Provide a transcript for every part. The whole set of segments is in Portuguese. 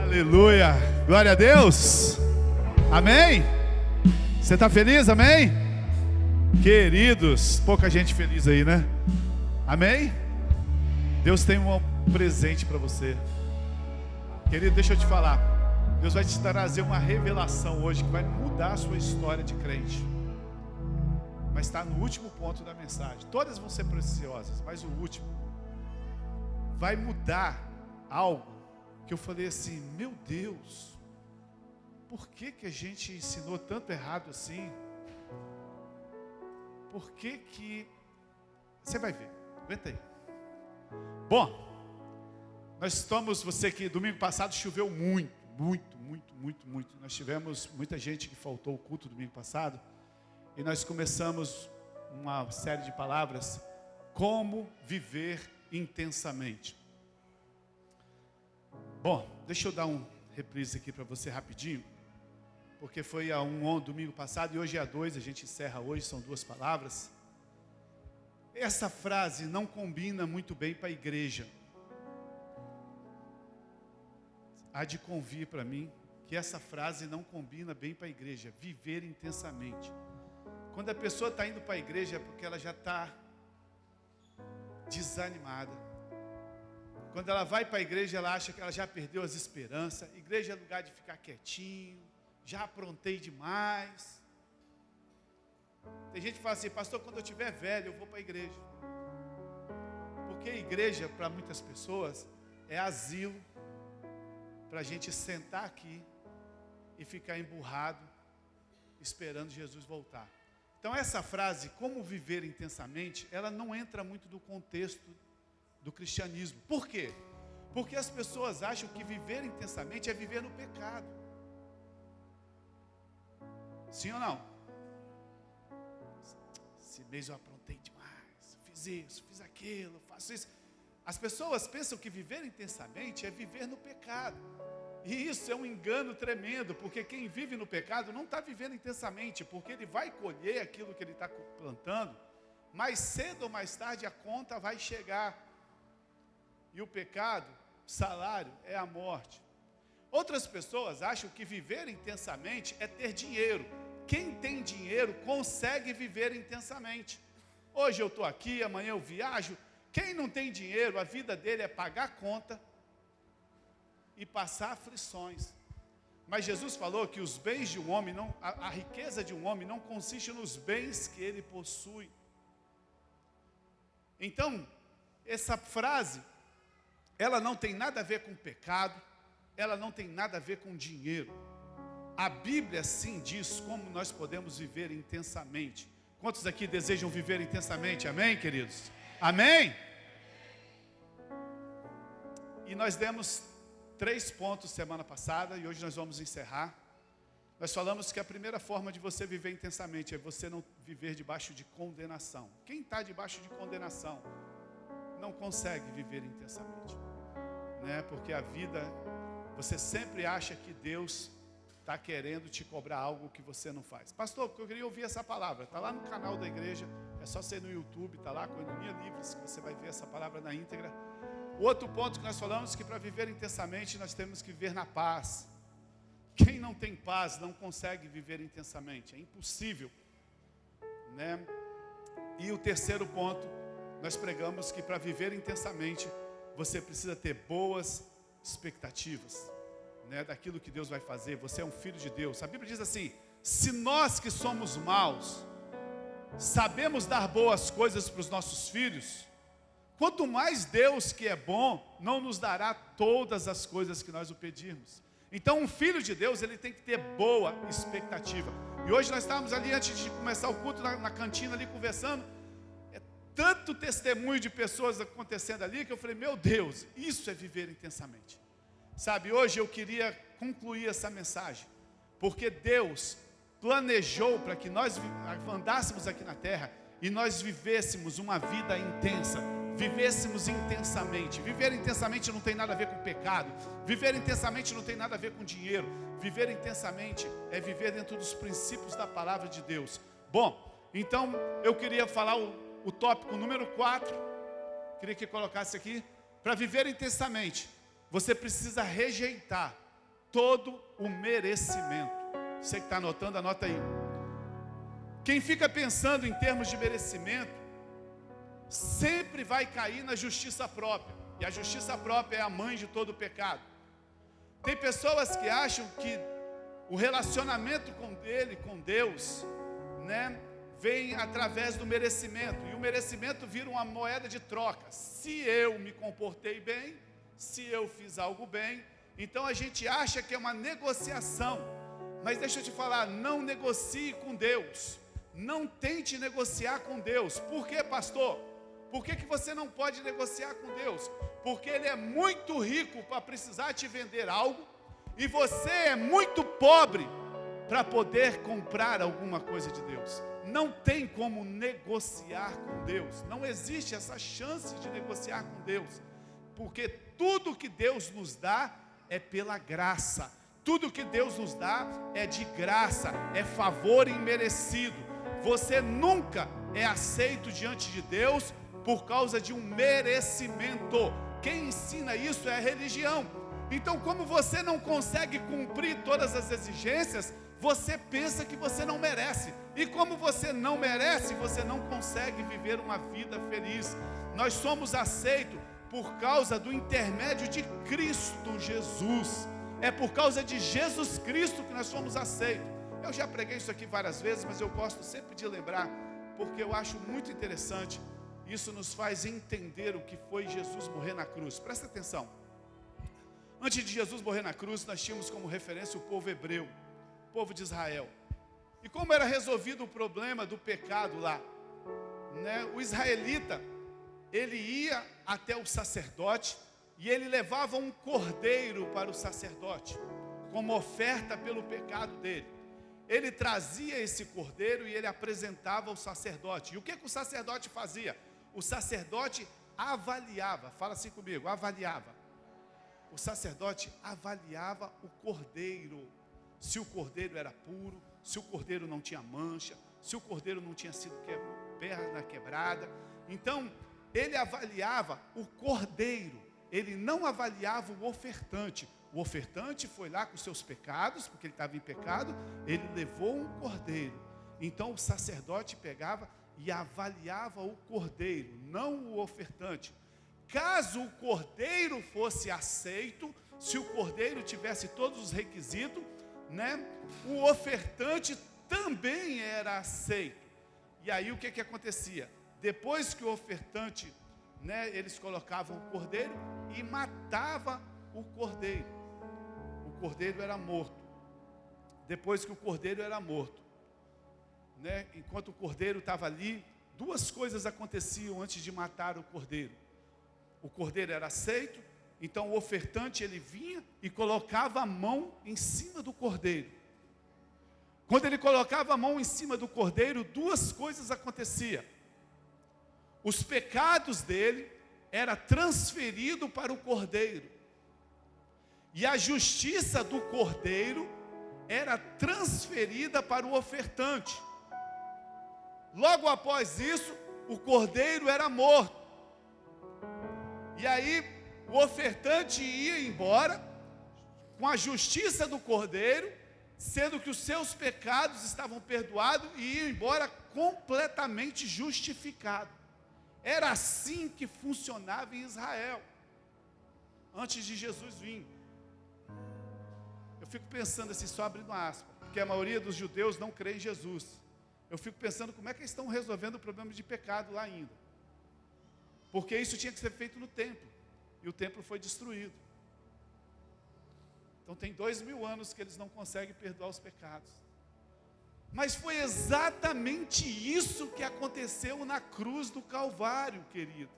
Aleluia, glória a Deus, amém? Você está feliz, amém? Queridos, pouca gente feliz aí, né? Amém? Deus tem um presente para você. Querido, deixa eu te falar, Deus vai te trazer uma revelação hoje que vai mudar a sua história de crente. Mas está no último ponto da mensagem. Todas vão ser preciosas, mas o último vai mudar algo que eu falei assim, meu Deus, por que a gente ensinou tanto errado assim? Por que você vai ver, aguenta aí. Bom, nós estamos, você que domingo passado choveu muito. Nós tivemos muita gente que faltou o culto domingo passado. E nós começamos uma série de palavras, como viver intensamente. Bom, deixa eu dar um reprise aqui para você rapidinho, porque foi a domingo passado e hoje é a 2, a gente encerra hoje, são 2 palavras. Essa frase não combina muito bem para a igreja. Há de convir para mim que essa frase não combina bem para a igreja, viver intensamente. Quando a pessoa está indo para a igreja é porque ela já está desanimada. Quando ela vai para a igreja, ela acha que ela já perdeu as esperanças. Igreja é lugar de ficar quietinho, já aprontei demais. Tem gente que fala assim, pastor, quando eu estiver velho, eu vou para a igreja. Porque a igreja, para muitas pessoas, é asilo para a gente sentar aqui e ficar emburrado, esperando Jesus voltar. Então essa frase, como viver intensamente, ela não entra muito do contexto do cristianismo. Por quê? Porque as pessoas acham que viver intensamente é viver no pecado. Sim ou não? Esse mês eu aprontei demais, fiz isso, fiz aquilo, faço isso. As pessoas pensam que viver intensamente é viver no pecado. E isso é um engano tremendo, porque quem vive no pecado não está vivendo intensamente, porque ele vai colher aquilo que ele está plantando, mas cedo ou mais tarde a conta vai chegar. E o pecado, salário, é a morte. Outras pessoas acham que viver intensamente é ter dinheiro. Quem tem dinheiro consegue viver intensamente. Hoje eu estou aqui, amanhã eu viajo. Quem não tem dinheiro, a vida dele é pagar conta e passar aflições. Mas Jesus falou que os bens de um homem, a riqueza de um homem não consiste nos bens que ele possui. Então, essa frase, ela não tem nada a ver com pecado, ela não tem nada a ver com dinheiro. A Bíblia sim diz como nós podemos viver intensamente. Quantos aqui desejam viver intensamente? Amém, queridos? Amém? E nós demos 3 pontos semana passada e hoje nós vamos encerrar. Nós falamos que a primeira forma de você viver intensamente é você não viver debaixo de condenação. Quem está debaixo de condenação não consegue viver intensamente, né? Porque a vida, você sempre acha que Deus está querendo te cobrar algo que você não faz. Pastor, eu queria ouvir essa palavra, está lá no canal da igreja, é só ser no YouTube, está lá com a Economia Livres, que você vai ver essa palavra na íntegra. O outro ponto que nós falamos é que para viver intensamente nós temos que viver na paz. Quem não tem paz não consegue viver intensamente, é impossível, né? E o terceiro ponto, nós pregamos que para viver intensamente você precisa ter boas expectativas, né, daquilo que Deus vai fazer. Você é um filho de Deus. A Bíblia diz assim, se nós que somos maus sabemos dar boas coisas para os nossos filhos, quanto mais Deus que é bom não nos dará todas as coisas que nós o pedirmos. Então um filho de Deus, ele tem que ter boa expectativa. E hoje nós estávamos ali, antes de começar o culto, na cantina ali conversando, tanto testemunho de pessoas acontecendo ali, que eu falei, meu Deus, isso é viver intensamente. Sabe, hoje eu queria concluir essa mensagem, porque Deus planejou para que nós andássemos aqui na terra e nós vivêssemos uma vida intensa, vivêssemos intensamente. Viver intensamente não tem nada a ver com pecado, viver intensamente não tem nada a ver com dinheiro, viver intensamente é viver dentro dos princípios da palavra de Deus. Bom, então eu queria falar o tópico número 4, queria que colocasse aqui, para viver intensamente, você precisa rejeitar todo o merecimento. Você que está anotando, anota aí. Quem fica pensando em termos de merecimento, sempre vai cair na justiça própria. E a justiça própria é a mãe de todo o pecado. Tem pessoas que acham que o relacionamento com Deus, vem através do merecimento. E o merecimento vira uma moeda de troca. Se eu me comportei bem, se eu fiz algo bem, então a gente acha que é uma negociação. Mas deixa eu te falar, não negocie com Deus. Não tente negociar com Deus. Por quê, pastor? Por que você não pode negociar com Deus? Porque Ele é muito rico para precisar te vender algo, e você é muito pobre para poder comprar alguma coisa de Deus. Não tem como negociar com Deus. Não existe essa chance de negociar com Deus. Porque tudo que Deus nos dá é pela graça. Tudo que Deus nos dá é de graça, é favor imerecido. Você nunca é aceito diante de Deus por causa de um merecimento. Quem ensina isso é a religião. Então, como você não consegue cumprir todas as exigências, você pensa que você não merece. E como você não merece, você não consegue viver uma vida feliz. Nós somos aceitos por causa do intermédio de Cristo Jesus. É por causa de Jesus Cristo que nós somos aceitos. Eu já preguei isso aqui várias vezes, mas eu gosto sempre de lembrar, porque eu acho muito interessante. Isso nos faz entender o que foi Jesus morrer na cruz. Presta atenção. Antes de Jesus morrer na cruz, nós tínhamos como referência o povo hebreu, o povo de Israel. E como era resolvido o problema do pecado lá, o israelita, ele ia até o sacerdote e ele levava um cordeiro para o sacerdote, como oferta pelo pecado dele. Ele trazia esse cordeiro e ele apresentava ao sacerdote. E o que o sacerdote fazia? O sacerdote avaliava, fala assim comigo, avaliava. O sacerdote avaliava o cordeiro, se o cordeiro era puro, se o cordeiro não tinha mancha, se o cordeiro não tinha sido perna quebrada. Então, ele avaliava o cordeiro, ele não avaliava o ofertante. O ofertante foi lá com seus pecados, porque ele estava em pecado, ele levou um cordeiro. Então, o sacerdote pegava e avaliava o cordeiro, não o ofertante. Caso o cordeiro fosse aceito, se o cordeiro tivesse todos os requisitos, o ofertante também era aceito. E aí o que acontecia? Depois que o ofertante, eles colocavam o cordeiro e matava o cordeiro. O cordeiro era morto. Depois que o cordeiro era morto, enquanto o cordeiro estava ali, duas coisas aconteciam antes de matar o cordeiro. O cordeiro era aceito, então o ofertante ele vinha e colocava a mão em cima do cordeiro. Quando ele colocava a mão em cima do cordeiro, duas coisas aconteciam. Os pecados dele era transferido para o cordeiro. E a justiça do cordeiro era transferida para o ofertante. Logo após isso, o cordeiro era morto. E aí, o ofertante ia embora com a justiça do cordeiro, sendo que os seus pecados estavam perdoados e ia embora completamente justificado. Era assim que funcionava em Israel, antes de Jesus vir. Eu fico pensando assim, só abrindo aspas, porque a maioria dos judeus não crê em Jesus. Eu fico pensando como é que eles estão resolvendo o problema de pecado lá ainda. Porque isso tinha que ser feito no templo, e o templo foi destruído. Então tem 2000 anos que eles não conseguem perdoar os pecados. Mas foi exatamente isso que aconteceu na cruz do Calvário, querido.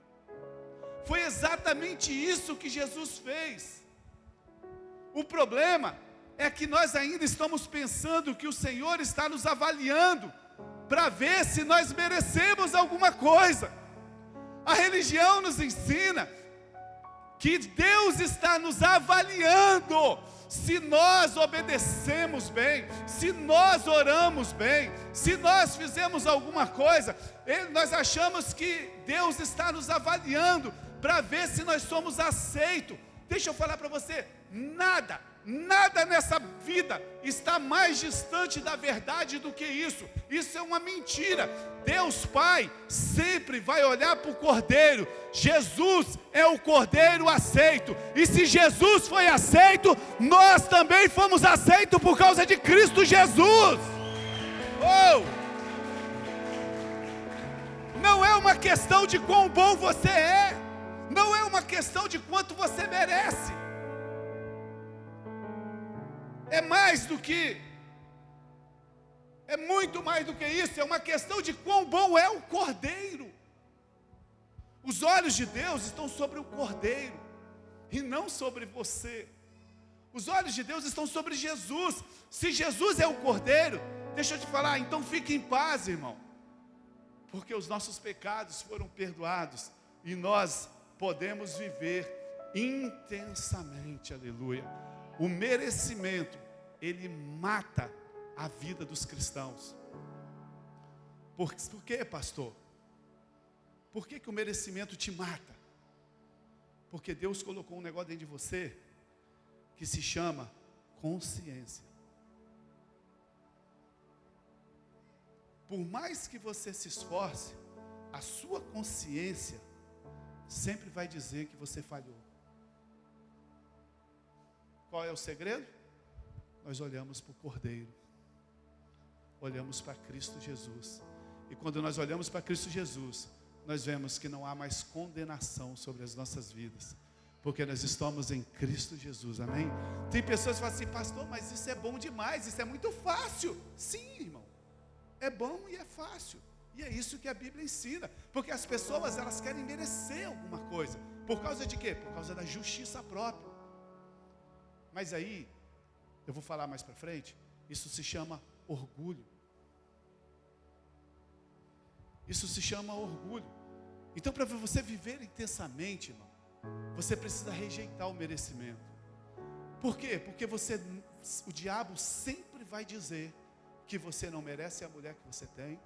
Foi exatamente isso que Jesus fez. O problema é que nós ainda estamos pensando que o Senhor está nos avaliando para ver se nós merecemos alguma coisa. A religião nos ensina que Deus está nos avaliando se nós obedecemos bem, se nós oramos bem, se nós fizemos alguma coisa. Nós achamos que Deus está nos avaliando para ver se nós somos aceitos. Deixa eu falar para você, nada nessa vida está mais distante da verdade do que isso. Isso é uma mentira. Deus Pai sempre vai olhar para o Cordeiro. Jesus é o Cordeiro aceito. E se Jesus foi aceito, nós também fomos aceitos por causa de Cristo Jesus. Oh! Não é uma questão de quão bom você é. Não é uma questão de quanto você merece. É mais do que, é muito mais do que isso. É uma questão de quão bom é o Cordeiro. Os olhos de Deus estão sobre o Cordeiro e não sobre você. Os olhos de Deus estão sobre Jesus. Se Jesus é o Cordeiro, deixa eu te falar, então fique em paz, irmão, porque os nossos pecados foram perdoados e nós podemos viver intensamente, aleluia. O merecimento, ele mata a vida dos cristãos. Por quê, pastor? Por que o merecimento te mata? Porque Deus colocou um negócio dentro de você que se chama consciência. Por mais que você se esforce, a sua consciência sempre vai dizer que você falhou. Qual é o segredo? Nós olhamos para o Cordeiro, olhamos para Cristo Jesus. E quando nós olhamos para Cristo Jesus, nós vemos que não há mais condenação sobre as nossas vidas, porque nós estamos em Cristo Jesus, amém? Tem pessoas que falam assim, pastor, mas isso é bom demais, isso é muito fácil. Sim, irmão, é bom e é fácil. E é isso que a Bíblia ensina, porque as pessoas, elas querem merecer alguma coisa. Por causa de quê? Por causa da justiça própria. Mas aí, eu vou falar mais para frente, isso se chama orgulho. Isso se chama orgulho. Então, para você viver intensamente, irmão, você precisa rejeitar o merecimento. Por quê? Porque o diabo sempre vai dizer que você não merece a mulher que você tem,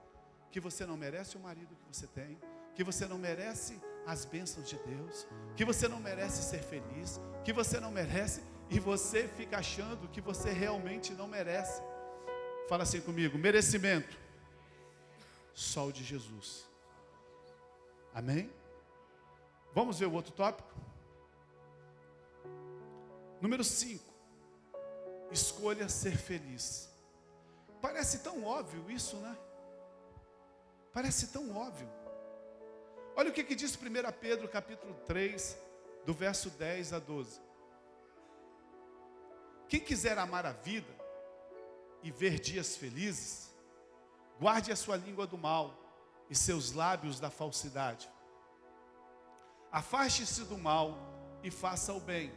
que você não merece o marido que você tem, que você não merece as bênçãos de Deus, que você não merece ser feliz, que você não merece, e você fica achando que você realmente não merece. Fala assim comigo, merecimento, só o de Jesus. Amém? Vamos ver o outro tópico? Número 5, escolha ser feliz. Parece tão óbvio isso, né? Parece tão óbvio. Olha o que diz 1 Pedro capítulo 3, do verso 10 a 12. Quem quiser amar a vida e ver dias felizes, guarde a sua língua do mal e seus lábios da falsidade. Afaste-se do mal e faça o bem.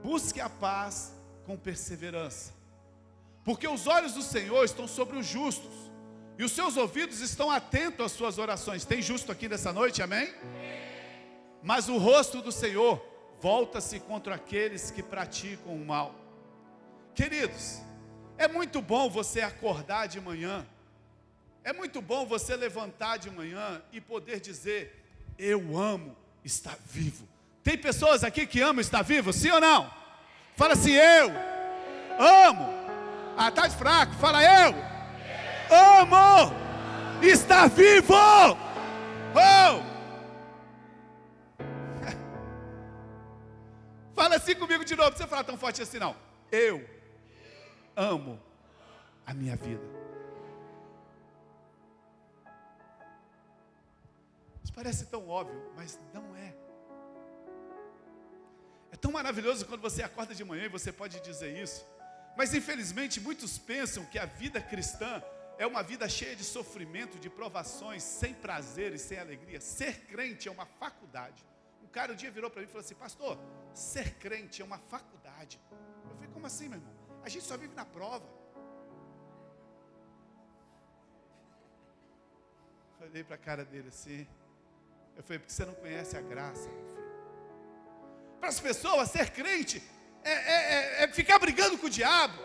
Busque a paz com perseverança. Porque os olhos do Senhor estão sobre os justos e os seus ouvidos estão atentos às suas orações. Tem justo aqui nessa noite, amém? Mas o rosto do Senhor volta-se contra aqueles que praticam o mal. Queridos, é muito bom você acordar de manhã. É muito bom você levantar de manhã e poder dizer, eu amo estar vivo. Tem pessoas aqui que amam estar vivo, sim ou não? Fala assim, eu amo. Ah, tá de fraco, fala eu amo estar vivo. Oh! Fala assim comigo de novo, não precisa falar tão forte assim não. Eu amo a minha vida. Isso parece tão óbvio, mas não é. É tão maravilhoso quando você acorda de manhã e você pode dizer isso. Mas infelizmente muitos pensam que a vida cristã é uma vida cheia de sofrimento, de provações, sem prazer e sem alegria. Ser crente é uma faculdade. Um cara um dia virou para mim e falou assim, pastor, ser crente é uma faculdade. Eu falei, como assim, meu irmão? A gente só vive na prova. Eu olhei para a cara dele assim. Eu falei, porque você não conhece a graça, meu filho. Para as pessoas, ser crente é ficar brigando com o diabo.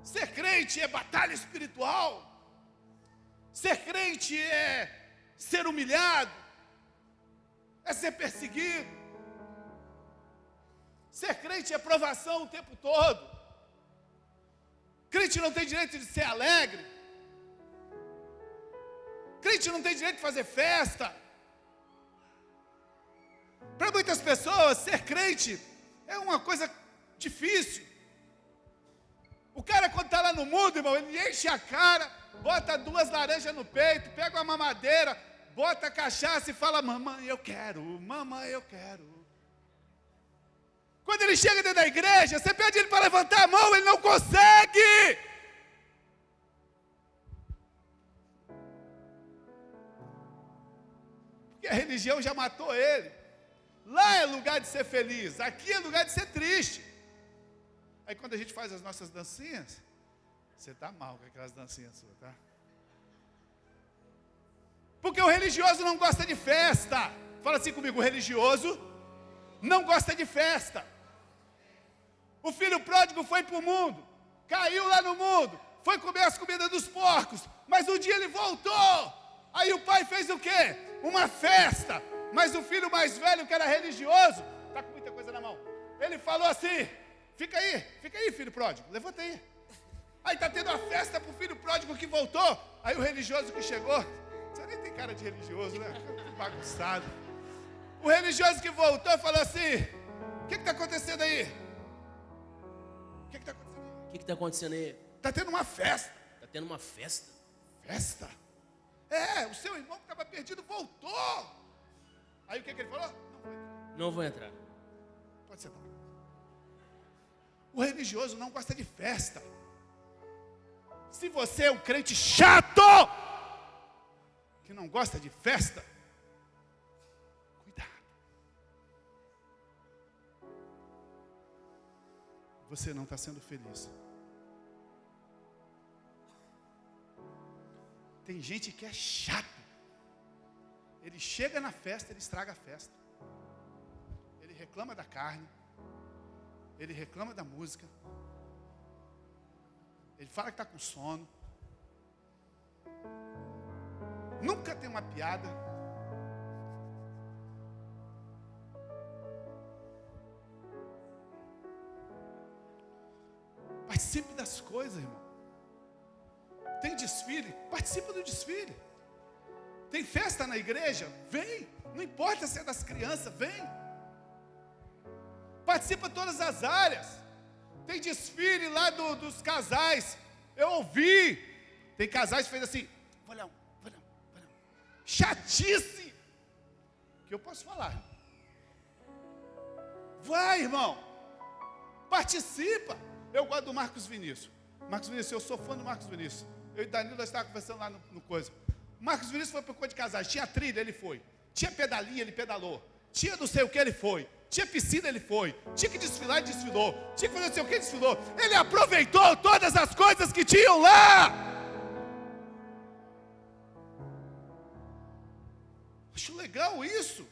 Ser crente é batalha espiritual. Ser crente é ser humilhado. é ser perseguido. Ser crente é provação o tempo todo. Crente não tem direito de ser alegre. Crente não tem direito de fazer festa. Para muitas pessoas, ser crente é uma coisa difícil. O cara, quando está lá no mundo, irmão, ele enche a cara, bota 2 laranjas no peito, pega uma mamadeira, bota cachaça e fala: mamãe, eu quero, mamãe, eu quero. Quando ele chega dentro da igreja, você pede ele para levantar a mão, ele não consegue. Porque a religião já matou ele. Lá é lugar de ser feliz, aqui é lugar de ser triste. Aí quando a gente faz as nossas dancinhas, você está mal com aquelas dancinhas suas, tá? Porque o religioso não gosta de festa. Fala assim comigo: o religioso não gosta de festa. O filho pródigo foi para o mundo, caiu lá no mundo, foi comer as comidas dos porcos, mas um dia ele voltou. Aí o pai fez o quê? Uma festa. Mas o filho mais velho, que era religioso, está com muita coisa na mão, ele falou assim: fica aí, filho pródigo, levanta aí. Aí está tendo a festa para o filho pródigo que voltou. Aí o religioso que chegou, você nem tem cara de religioso, né? Bagunçado. O religioso que voltou falou assim: o que está acontecendo aí? O que está acontecendo aí? O que está acontecendo aí? Está tendo uma festa. Está tendo uma festa? Festa? É, o seu irmão que estava perdido voltou. Aí o que ele falou? Não vou entrar. Pode sentar. O religioso não gosta de festa. Se você é um crente chato, que não gosta de festa, cuidado. Você não está sendo feliz. Tem gente que é chato. Ele chega na festa, ele estraga a festa. Ele reclama da carne. Ele reclama da música. Ele fala que está com sono. Nunca tem uma piada. Participe das coisas, irmão. Tem desfile? Participa do desfile. Tem festa na igreja? Vem. Não importa se é das crianças, vem. Participa de todas as áreas. Tem desfile lá dos casais. Eu ouvi. Tem casais que fez assim: olha, chatice. Que eu posso falar. Vai, irmão. Participa. Eu gosto do Marcos Vinícius. Marcos Vinícius, eu sou fã do Marcos Vinícius. Eu e Danilo, nós estávamos conversando lá no coisa. Marcos Vinícius foi para o coisa de casais. Tinha trilha, ele foi. Tinha pedalinha, ele pedalou. Tinha não sei o que, ele foi. Tinha piscina, ele foi. Tinha que desfilar, ele desfilou. Tinha que fazer não sei o que, ele desfilou. Ele aproveitou todas as coisas que tinham lá. Acho legal isso.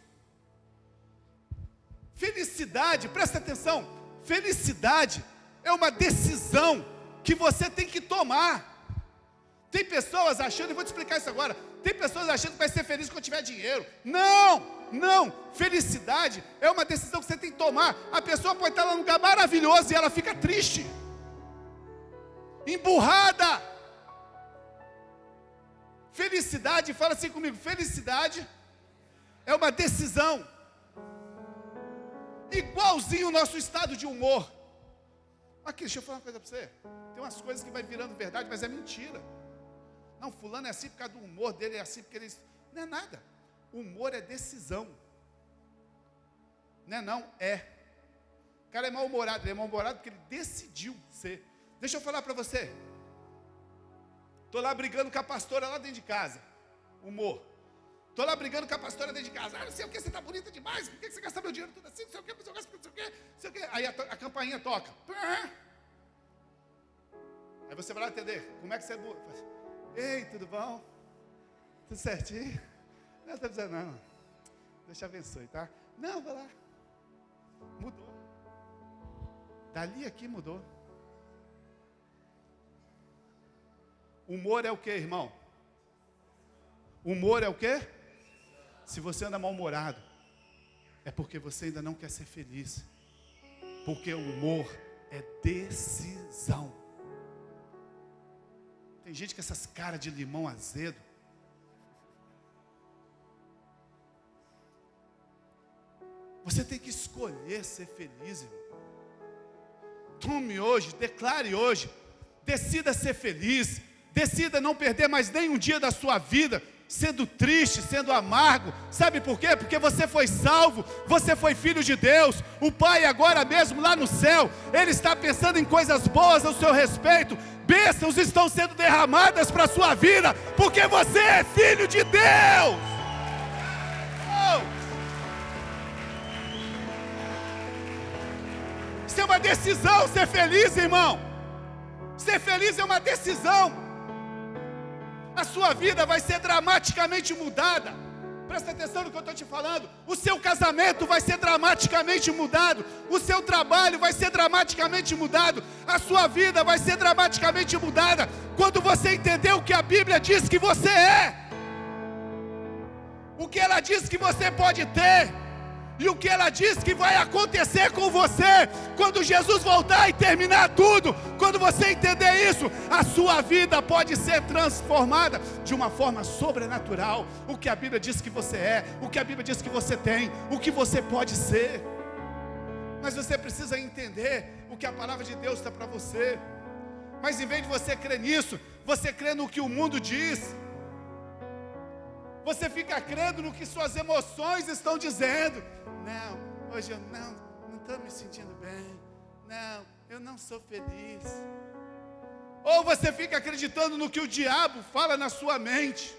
Felicidade, presta atenção. Felicidade é uma decisão que você tem que tomar. Tem pessoas achando, e vou te explicar isso agora. Tem pessoas achando que vai ser feliz quando tiver dinheiro. Não. Felicidade é uma decisão que você tem que tomar. A pessoa pode estar num lugar maravilhoso e ela fica triste, emburrada. Felicidade, fala assim comigo: felicidade é uma decisão. Igualzinho o nosso estado de humor. Aqui, deixa eu falar uma coisa para você. Tem umas coisas que vai virando verdade, mas é mentira. Não, fulano é assim por causa do humor dele, é assim porque ele... Não é nada. O humor é decisão. Não é. O cara é mal-humorado. Ele é mal-humorado porque ele decidiu ser. Deixa eu falar para você. Estou lá brigando com a pastora lá dentro de casa. Humor. Estou lá brigando com a pastora dentro de casa. Não sei o que, você está bonita demais. Por que você gasta meu dinheiro tudo assim? Não sei o que, não sei o que. Aí a campainha toca. Aí você vai lá atender. Como é que você é? Ei, tudo bom? Tudo certinho? Não, está dizendo não. Deus te abençoe, tá? Não, vai lá. Mudou. Dali aqui mudou. Humor é o que, irmão? Humor é o quê? Se você anda mal-humorado, é porque você ainda não quer ser feliz. Porque o humor é decisão. Tem gente com essas caras de limão azedo. Você tem que escolher ser feliz, irmão. Tome hoje, declare hoje. Decida ser feliz. Decida não perder mais nenhum dia da sua vida sendo triste, sendo amargo. Sabe por quê? Porque você foi salvo, você foi filho de Deus. O Pai agora mesmo lá no céu, Ele está pensando em coisas boas ao seu respeito. Bênçãos estão sendo derramadas para a sua vida, porque você é filho de Deus. Oh. Isso é uma decisão, ser feliz, irmão. Ser feliz é uma decisão. A sua vida vai ser dramaticamente mudada. Presta atenção no que eu estou te falando. O seu casamento vai ser dramaticamente mudado. O seu trabalho vai ser dramaticamente mudado. A sua vida vai ser dramaticamente mudada quando você entender o que a Bíblia diz que você é, o que ela diz que você pode ter, e o que ela diz que vai acontecer com você quando Jesus voltar e terminar tudo. Quando você entender isso, a sua vida pode ser transformada de uma forma sobrenatural. O que a Bíblia diz que você é, o que a Bíblia diz que você tem, o que você pode ser. Mas você precisa entender o que a palavra de Deus está para você. Mas em vez de você crer nisso, você crê no que o mundo diz. Você fica crendo no que suas emoções estão dizendo. Não, hoje eu não estou me sentindo bem. Não, eu não sou feliz. Ou você fica acreditando no que o diabo fala na sua mente.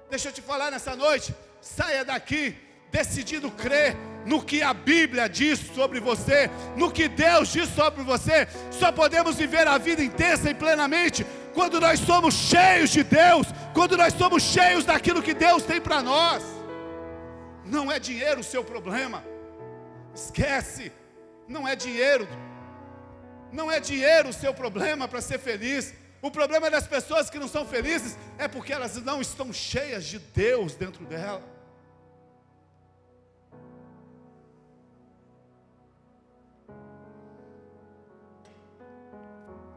Deixa eu te falar nessa noite. Saia daqui decidido crer no que a Bíblia diz sobre você, no que Deus diz sobre você. Só podemos viver a vida intensa e plenamente quando nós somos cheios de Deus, quando nós somos cheios daquilo que Deus tem para nós. Não é dinheiro o seu problema. Esquece. Não é dinheiro. Não é dinheiro o seu problema para ser feliz. O problema das pessoas que não são felizes é porque elas não estão cheias de Deus dentro dela.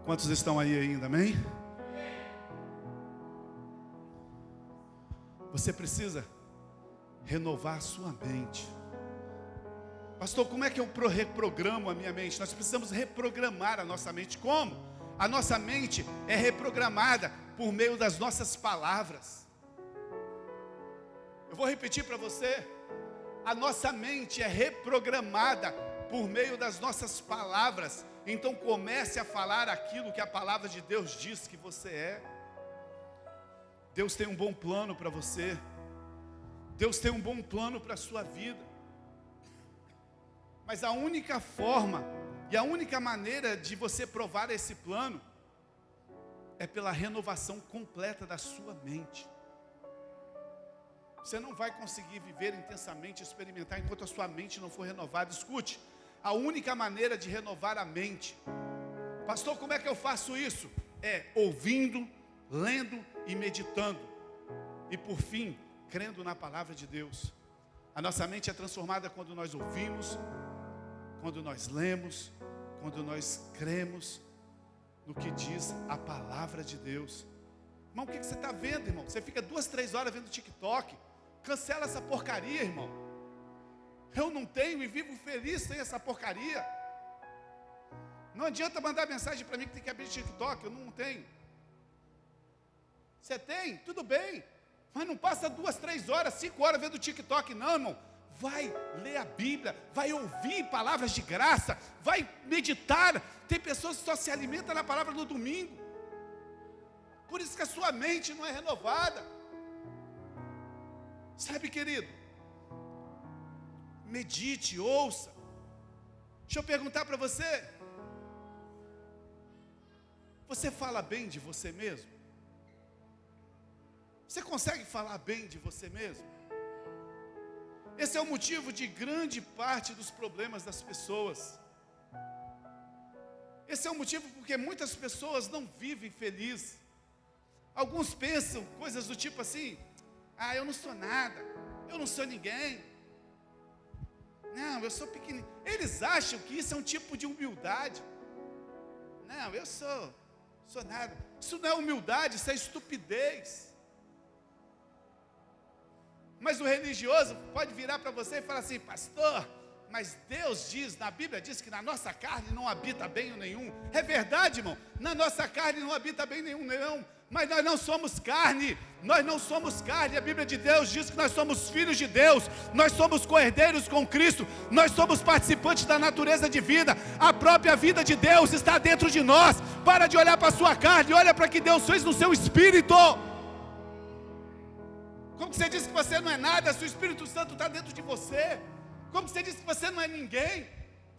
Quantos estão aí ainda, amém? Você precisa renovar a sua mente. Pastor, como é que eu reprogramo a minha mente? Nós precisamos reprogramar a nossa mente. Como? A nossa mente é reprogramada por meio das nossas palavras. Eu vou repetir para você. A nossa mente é reprogramada por meio das nossas palavras. Então comece a falar aquilo que a palavra de Deus diz que você é. Deus tem um bom plano para você. Deus tem um bom plano para a sua vida. Mas a única forma e a única maneira de você provar esse plano é pela renovação completa da sua mente. Você não vai conseguir viver intensamente, experimentar enquanto a sua mente não for renovada. Escute, a única maneira de renovar a mente. Pastor, como é que eu faço isso? É ouvindo, lendo e meditando. E por fim, crendo na palavra de Deus. A nossa mente é transformada quando nós ouvimos, quando nós lemos, quando nós cremos no que diz a palavra de Deus. Irmão, o que você está vendo, irmão? Você fica 2, 3 horas vendo TikTok. Cancela essa porcaria, irmão. Eu não tenho e vivo feliz sem essa porcaria. Não adianta mandar mensagem para mim que tem que abrir TikTok, eu não tenho. Você tem? Tudo bem. Mas não passa 2, 3 horas, 5 horas vendo TikTok, não, irmão. Vai ler a Bíblia, vai ouvir palavras de graça, vai meditar. Tem pessoas que só se alimentam na palavra no domingo. Por isso que a sua mente não é renovada. Sabe, querido? Medite, ouça. Deixa eu perguntar para você. Você fala bem de você mesmo? Você consegue falar bem de você mesmo? Esse é o motivo de grande parte dos problemas das pessoas. Esse é o motivo porque muitas pessoas não vivem felizes. Alguns pensam coisas do tipo assim: ah, eu não sou nada, eu não sou ninguém, Não, eu sou pequenininho. Eles acham que isso é um tipo de humildade. Não, eu sou nada. Isso não é humildade, isso é estupidez. Mas o religioso pode virar para você e falar assim: pastor, mas Deus diz, na Bíblia diz que na nossa carne não habita bem nenhum. É verdade, irmão, na nossa carne não habita bem nenhum, não. Mas nós não somos carne, a Bíblia de Deus diz que nós somos filhos de Deus, nós somos co-herdeiros com Cristo, nós somos participantes da natureza divina, a própria vida de Deus está dentro de nós. Para de olhar para a sua carne, olha para o que Deus fez no seu espírito. Como que você diz que você não é nada, se o Espírito Santo está dentro de você? Como que você diz que você não é ninguém?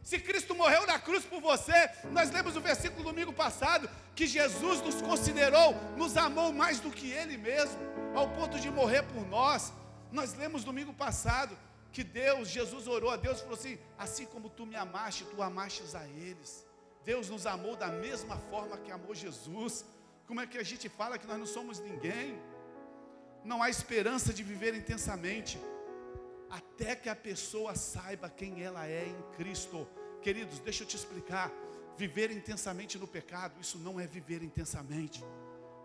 Se Cristo morreu na cruz por você, nós lemos o versículo do domingo passado, que Jesus nos considerou, nos amou mais do que Ele mesmo, ao ponto de morrer por nós. Nós lemos domingo passado, que Jesus orou a Deus e falou assim: assim como tu me amaste, tu amastes a eles. Deus nos amou da mesma forma que amou Jesus. Como é que a gente fala que nós não somos ninguém? Não há esperança de viver intensamente, até que a pessoa saiba quem ela é em Cristo. Queridos, deixa eu te explicar. Viver intensamente no pecado, isso não é viver intensamente.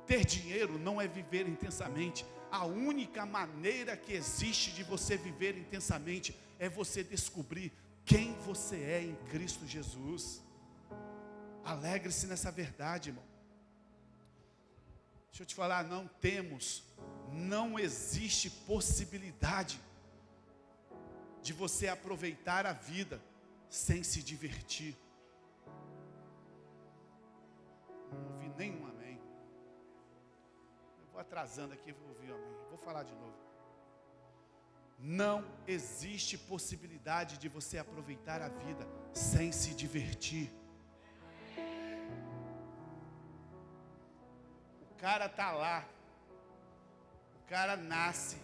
Ter dinheiro não é viver intensamente. A única maneira que existe de você viver intensamente é você descobrir quem você é em Cristo Jesus. Alegre-se nessa verdade, irmão. Deixa eu te falar, não existe possibilidade de você aproveitar a vida sem se divertir. Não ouvi nenhum amém. Eu vou atrasando aqui, vou ouvir um amém. Vou falar de novo. Não existe possibilidade de você aproveitar a vida sem se divertir. O cara está lá, o cara nasce,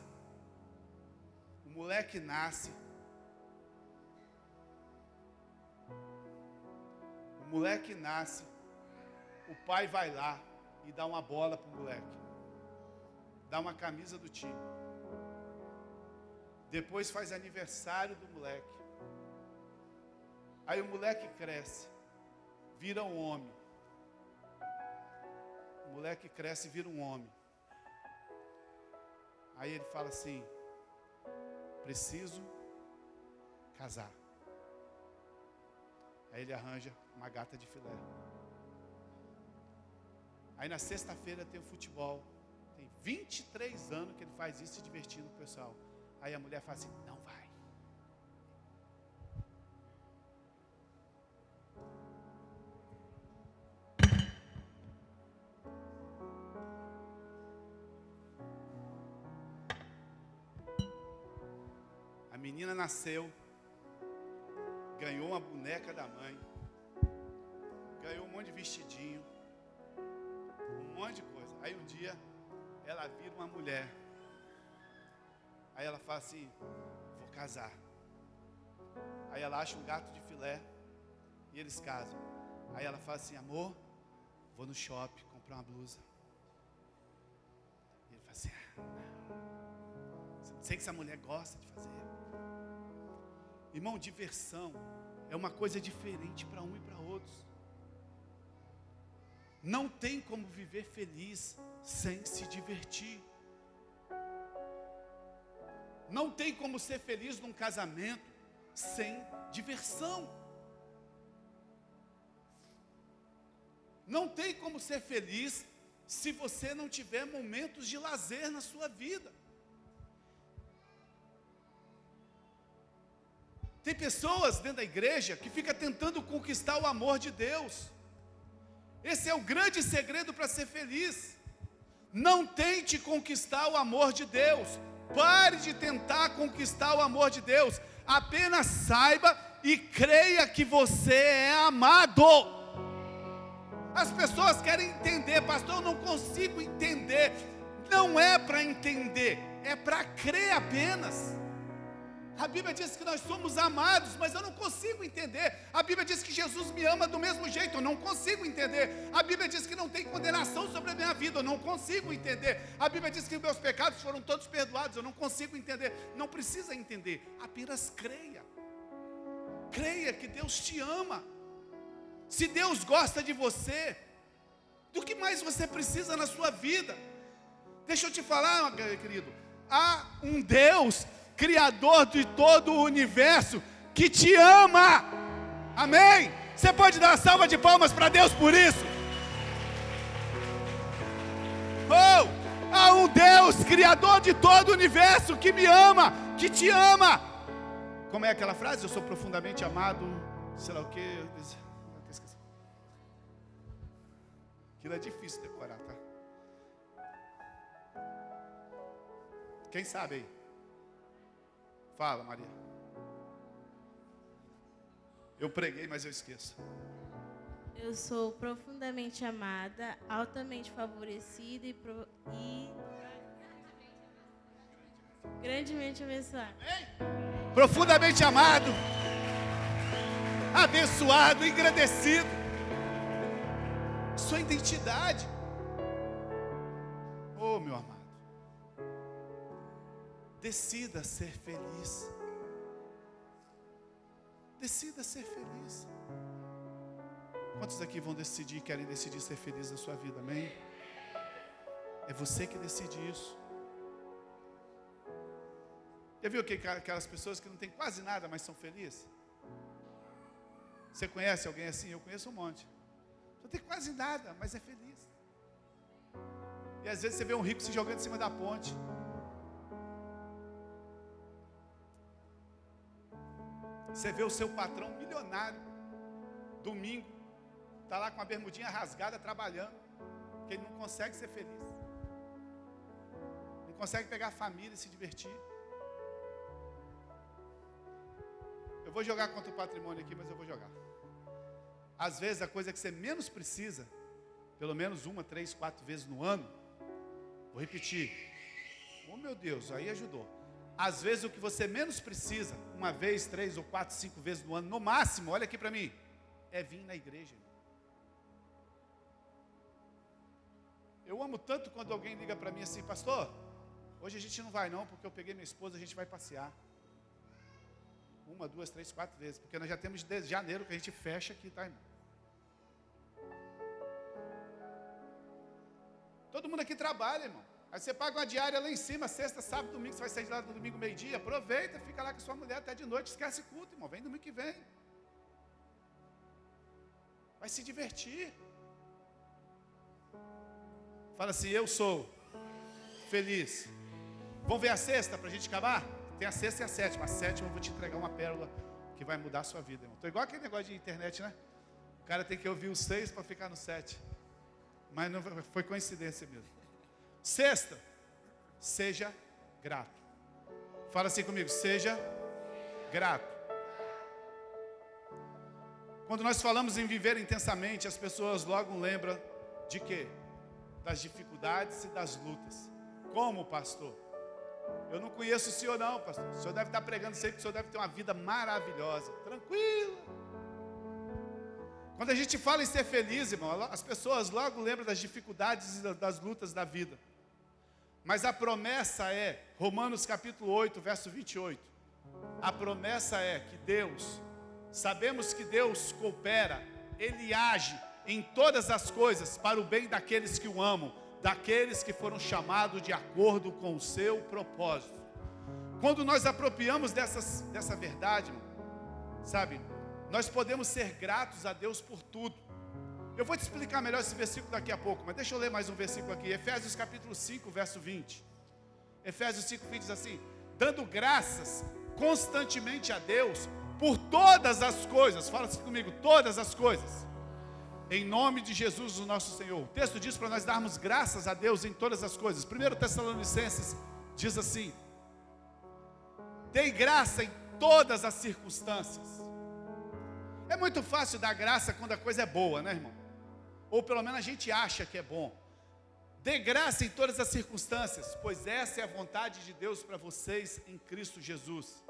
o moleque nasce, o pai vai lá e dá uma bola para o moleque, dá uma camisa do time, depois faz aniversário do moleque, aí o moleque cresce, vira um homem, o moleque cresce e vira um homem, aí ele fala assim: preciso casar. Aí ele arranja uma gata de filé. Aí na sexta-feira tem o futebol. Tem 23 anos que ele faz isso, se divertindo com o pessoal. Aí a mulher fala assim: não vai. A menina nasceu, ganhou uma boneca da mãe, ganhou um monte de vestidinho, um monte de coisa. Aí um dia ela vira uma mulher. Aí ela fala assim: vou casar. Aí ela acha um gato de filé e eles casam. Aí ela fala assim: amor, vou no shopping comprar uma blusa. E ele fala assim: não sei que essa mulher gosta de fazer. Irmão, diversão é uma coisa diferente para um e para outros. Não tem como viver feliz sem se divertir. Não tem como ser feliz num casamento sem diversão. Não tem como ser feliz se você não tiver momentos de lazer na sua vida. Tem pessoas dentro da igreja que ficam tentando conquistar o amor de Deus. Esse é o grande segredo para ser feliz. Não tente conquistar o amor de Deus. Pare de tentar conquistar o amor de Deus. Apenas saiba e creia que você é amado. As pessoas querem entender: pastor, eu não consigo entender. Não é para entender, é para crer apenas. A Bíblia diz que nós somos amados, mas eu não consigo entender. A Bíblia diz que Jesus me ama do mesmo jeito, eu não consigo entender. A Bíblia diz que não tem condenação sobre a minha vida, eu não consigo entender. A Bíblia diz que meus pecados foram todos perdoados, eu não consigo entender. Não precisa entender, apenas creia. creia que Deus te ama. Se Deus gosta de você, do que mais você precisa na sua vida? Deixa eu te falar, querido, há um Deus, Criador de todo o universo, que te ama. Amém? Você pode dar uma salva de palmas para Deus por isso? Oh, há um Deus, Criador de todo o universo, que me ama, que te ama. Como é aquela frase? Eu sou profundamente amado, sei lá o quê. Aquilo é difícil decorar, tá? Quem sabe aí? Fala, Maria. Eu preguei, mas eu esqueço. Eu sou profundamente amada, altamente favorecida e grandemente abençoada. Profundamente amado, abençoado, engrandecido. Sua identidade. Oh, meu amado, decida ser feliz. Decida ser feliz. Quantos aqui vão decidir, querem decidir ser feliz na sua vida, amém? É você que decide isso. Já viu aquelas pessoas que não têm quase nada, mas são felizes? Você conhece alguém assim? Eu conheço um monte. Não tem quase nada, mas é feliz. E às vezes você vê um rico se jogando em cima da ponte. Você vê o seu patrão milionário, domingo, está lá com a bermudinha rasgada trabalhando, porque ele não consegue ser feliz. Não consegue pegar a família e se divertir. Eu vou jogar contra o patrimônio aqui, mas eu vou jogar. Às vezes a coisa que você menos precisa, pelo menos 1, 3, 4 vezes no ano, vou repetir. Oh meu Deus, aí ajudou. Às vezes o que você menos precisa, 1 vez, 3 ou 4, 5 vezes no ano, no máximo, olha aqui para mim, é vir na igreja. Eu amo tanto quando alguém liga para mim assim, pastor, hoje a gente não vai não, porque eu peguei minha esposa, a gente vai passear. 1, 2, 3, 4 vezes, porque nós já temos desde janeiro que a gente fecha aqui, tá, irmão? Todo mundo aqui trabalha, irmão. Aí você paga uma diária lá em cima, sexta, sábado, domingo, você vai sair de lá no domingo, meio-dia, aproveita, fica lá com sua mulher até de noite, esquece culto, irmão, vem domingo que vem. Vai se divertir. Fala assim, eu sou feliz. Vamos ver a sexta para a gente acabar? Tem a sexta e a sétima. A sétima eu vou te entregar uma pérola que vai mudar a sua vida, irmão. Estou igual aquele negócio de internet, né? O cara tem que ouvir os 6 para ficar no 7. Mas não foi coincidência mesmo. Sexta, seja grato. Fala assim comigo, seja grato. Quando nós falamos em viver intensamente, as pessoas logo lembram de quê? Das dificuldades e das lutas. Como, pastor? Eu não conheço o senhor não, pastor. O senhor deve estar pregando sempre que o senhor deve ter uma vida maravilhosa, tranquila. Quando a gente fala em ser feliz, irmão, as pessoas logo lembram das dificuldades e das lutas da vida. Mas a promessa é, Romanos capítulo 8, verso 28. A promessa é que Deus, sabemos que Deus coopera, Ele age em todas as coisas para o bem daqueles que o amam, daqueles que foram chamados de acordo com o seu propósito. Quando nós apropriamos dessa verdade, irmão, sabe, nós podemos ser gratos a Deus por tudo. Eu vou te explicar melhor esse versículo daqui a pouco, mas deixa eu ler mais um versículo aqui. Efésios capítulo 5, verso 20. Efésios 5, 20 diz assim: dando graças constantemente a Deus por todas as coisas. Fala assim comigo, todas as coisas. Em nome de Jesus, o nosso Senhor. O texto diz para nós darmos graças a Deus em todas as coisas. 1 Tessalonicenses diz assim: dei graça em todas as circunstâncias. É muito fácil dar graça quando a coisa é boa, né, irmão? Ou pelo menos a gente acha que é bom. Dê graça em todas as circunstâncias, pois essa é a vontade de Deus para vocês em Cristo Jesus.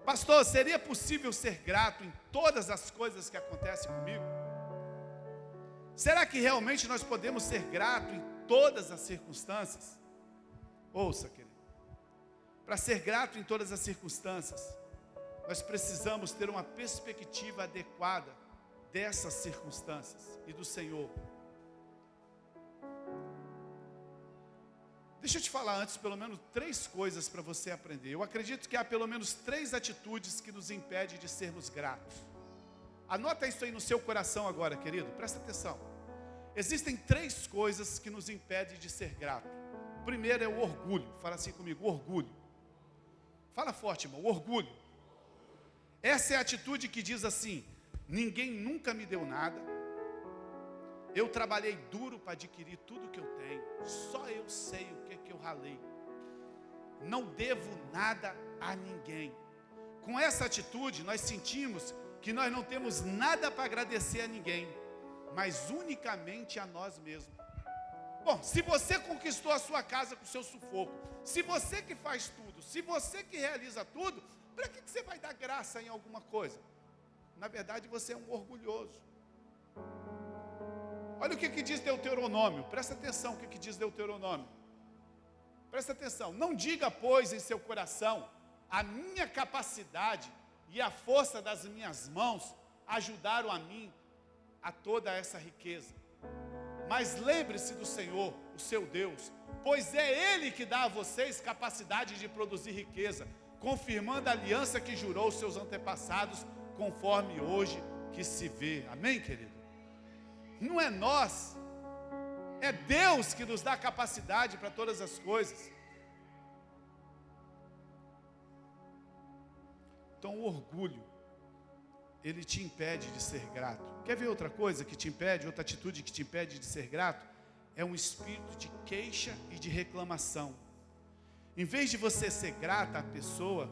Pastor, seria possível ser grato em todas as coisas que acontecem comigo? Será que realmente nós podemos ser gratos em todas as circunstâncias? Ouça, querido. Para ser grato em todas as circunstâncias, nós precisamos ter uma perspectiva adequada dessas circunstâncias e do Senhor. Deixa eu te falar antes pelo menos 3 coisas para você aprender. Eu acredito que há pelo menos 3 atitudes que nos impedem de sermos gratos. Anota isso aí no seu coração agora, querido, presta atenção. Existem 3 coisas que nos impedem de ser grato. O primeiro é o orgulho. Fala assim comigo, orgulho. Fala forte, irmão, orgulho. Essa é a atitude que diz assim: ninguém nunca me deu nada, eu trabalhei duro para adquirir tudo que eu tenho, só eu sei o que eu ralei, não devo nada a ninguém. Com essa atitude nós sentimos que nós não temos nada para agradecer a ninguém, mas unicamente a nós mesmos. Bom, se você conquistou a sua casa com o seu sufoco, se você que faz tudo, se você que realiza tudo, para que você vai dar graça em alguma coisa? Na verdade você é um orgulhoso. Olha o que diz Deuteronômio, presta atenção o que diz Deuteronômio. Presta atenção, não diga pois em seu coração, a minha capacidade e a força das minhas mãos ajudaram a mim a toda essa riqueza. Mas lembre-se do Senhor, o seu Deus, pois é Ele que dá a vocês capacidade de produzir riqueza, confirmando a aliança que jurou aos seus antepassados, conforme hoje que se vê. Amém, querido? Não é nós, é Deus que nos dá capacidade para todas as coisas. Então o orgulho, ele te impede de ser grato. Quer ver outra coisa que te impede, outra atitude que te impede de ser grato? É um espírito de queixa e de reclamação. Em vez de você ser grata à pessoa,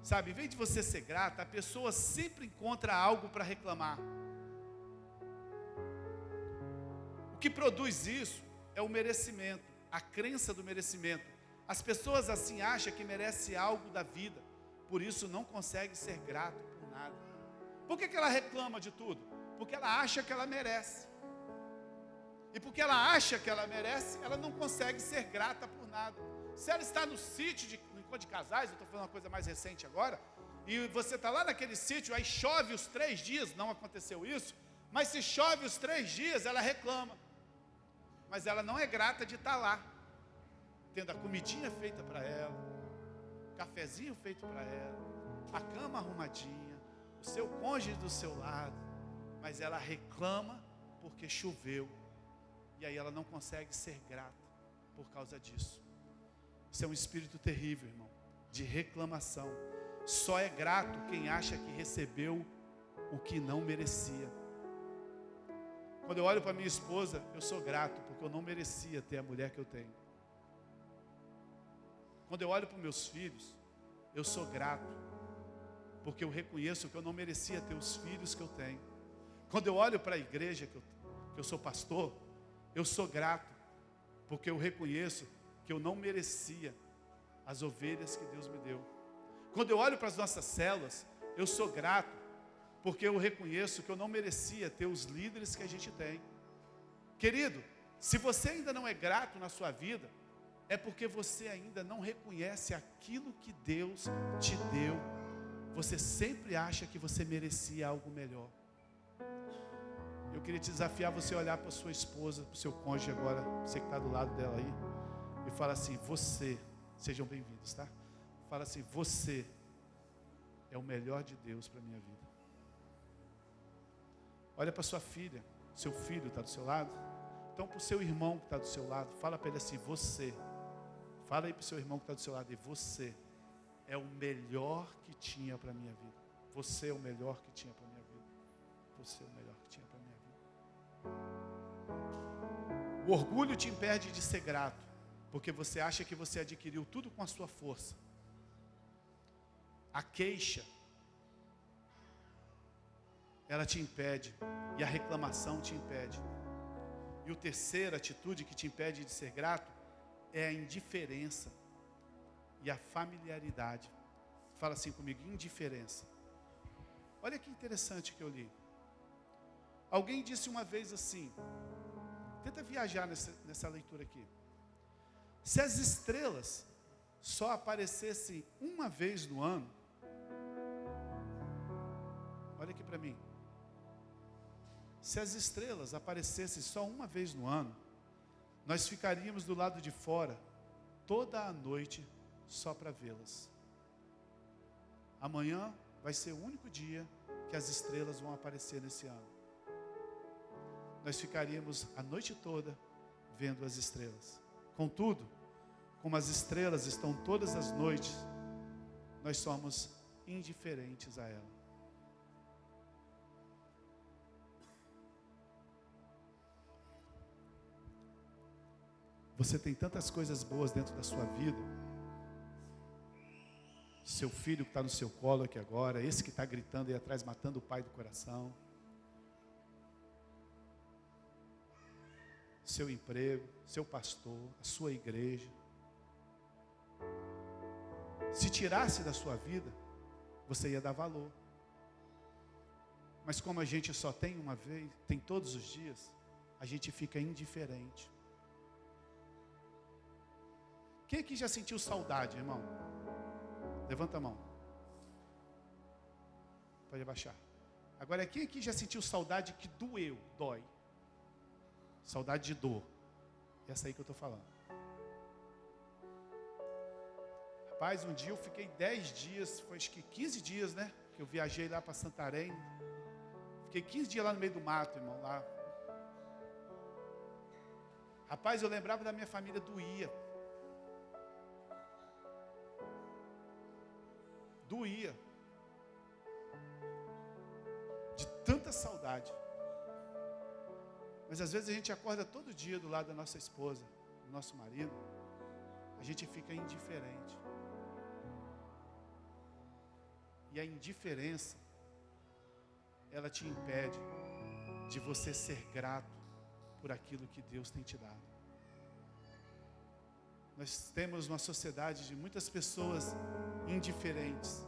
sabe, em vez de você ser grata, a pessoa sempre encontra algo para reclamar. O que produz isso é o merecimento, a crença do merecimento. As pessoas assim acham que merecem algo da vida, por isso não consegue ser grato por nada. Por que ela reclama de tudo? Porque ela acha que ela merece. E porque ela acha que ela merece, ela não consegue ser grata por nada. Se ela está no sítio no encontro de casais, eu estou falando uma coisa mais recente agora, e você está lá naquele sítio, aí chove os 3 dias, não aconteceu isso, mas se chove os 3 dias, ela reclama. Mas ela não é grata de estar lá, tendo a comidinha feita para ela, o cafezinho feito para ela, a cama arrumadinha, o seu cônjuge do seu lado, mas ela reclama porque choveu, e aí ela não consegue ser grata por causa disso. Isso é um espírito terrível, irmão, de reclamação. Só é grato quem acha que recebeu o que não merecia. Quando eu olho para minha esposa, eu sou grato, porque eu não merecia ter a mulher que eu tenho. Quando eu olho para os meus filhos, eu sou grato, porque eu reconheço que eu não merecia ter os filhos que eu tenho. Quando eu olho para a igreja que eu sou pastor, eu sou grato, porque eu reconheço que eu não merecia as ovelhas que Deus me deu. Quando eu olho para as nossas células, eu sou grato, porque eu reconheço que eu não merecia ter os líderes que a gente tem. Querido, se você ainda não é grato na sua vida, é porque você ainda não reconhece aquilo que Deus te deu. Você sempre acha que você merecia algo melhor. Eu queria te desafiar você a olhar para sua esposa, para o seu cônjuge agora, você que está do lado dela aí, e fala assim: você, sejam bem-vindos, tá? Fala assim: você é o melhor de Deus para a minha vida. Olha para sua filha, seu filho está do seu lado. Então para o seu irmão que está do seu lado, fala para ele assim: você. Fala aí para o seu irmão que está do seu lado, e você é o melhor que tinha para a minha vida. Você é o melhor que tinha para a minha vida. Você é o melhor que tinha para a minha vida. O orgulho te impede de ser grato, porque você acha que você adquiriu tudo com a sua força. A queixa, ela te impede, e a reclamação te impede. E a terceira atitude que te impede de ser grato é a indiferença e a familiaridade. Fala assim comigo: indiferença. Olha que interessante que eu li. Alguém disse uma vez assim, tenta viajar nessa leitura aqui. Se as estrelas só aparecessem uma vez no ano, Olha aqui para mim. Se as estrelas aparecessem só uma vez no ano, nós ficaríamos do lado de fora toda a noite só para vê-las. Amanhã vai ser o único dia que as estrelas vão aparecer nesse ano. Nós ficaríamos a noite toda vendo as estrelas. Contudo, como as estrelas estão todas as noites, nós somos indiferentes a ela. Você tem tantas coisas boas dentro da sua vida. Seu filho que está no seu colo aqui agora, esse que está gritando aí atrás, matando o pai do coração. Seu emprego, seu pastor, a sua igreja. Se tirasse da sua vida, você ia dar valor. Mas como a gente só tem uma vez, tem todos os dias, a gente fica indiferente. Quem aqui já sentiu saudade, irmão? Levanta a mão. Pode abaixar. Agora, quem aqui já sentiu saudade que doeu, dói? Saudade de dor. Essa aí que eu estou falando. Rapaz, um dia eu fiquei 10 dias, foi acho que 15 dias, né? Que eu viajei lá para Santarém. Fiquei 15 dias lá no meio do mato, irmão, lá. Rapaz, eu lembrava da minha família, doía. Doía. De tanta saudade. Mas às vezes a gente acorda todo dia do lado da nossa esposa, do nosso marido. A gente fica indiferente. E a indiferença, ela te impede de você ser grato por aquilo que Deus tem te dado. Nós temos uma sociedade de muitas pessoas indiferentes.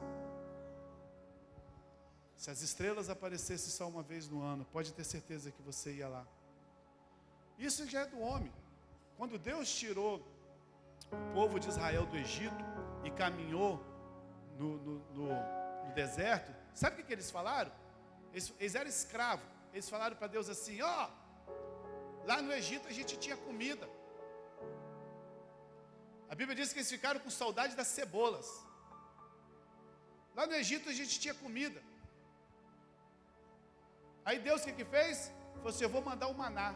Se as estrelas aparecessem só uma vez no ano, pode ter certeza que você ia lá. Isso já é do homem. Quando Deus tirou o povo de Israel do Egito e caminhou no deserto, sabe o que eles falaram? Eles eram escravos. Eles falaram para Deus assim: ó, lá no Egito a gente tinha comida. A Bíblia diz que eles ficaram com saudade das cebolas. Lá no Egito a gente tinha comida. Aí Deus o que fez? Falou assim: eu vou mandar o maná.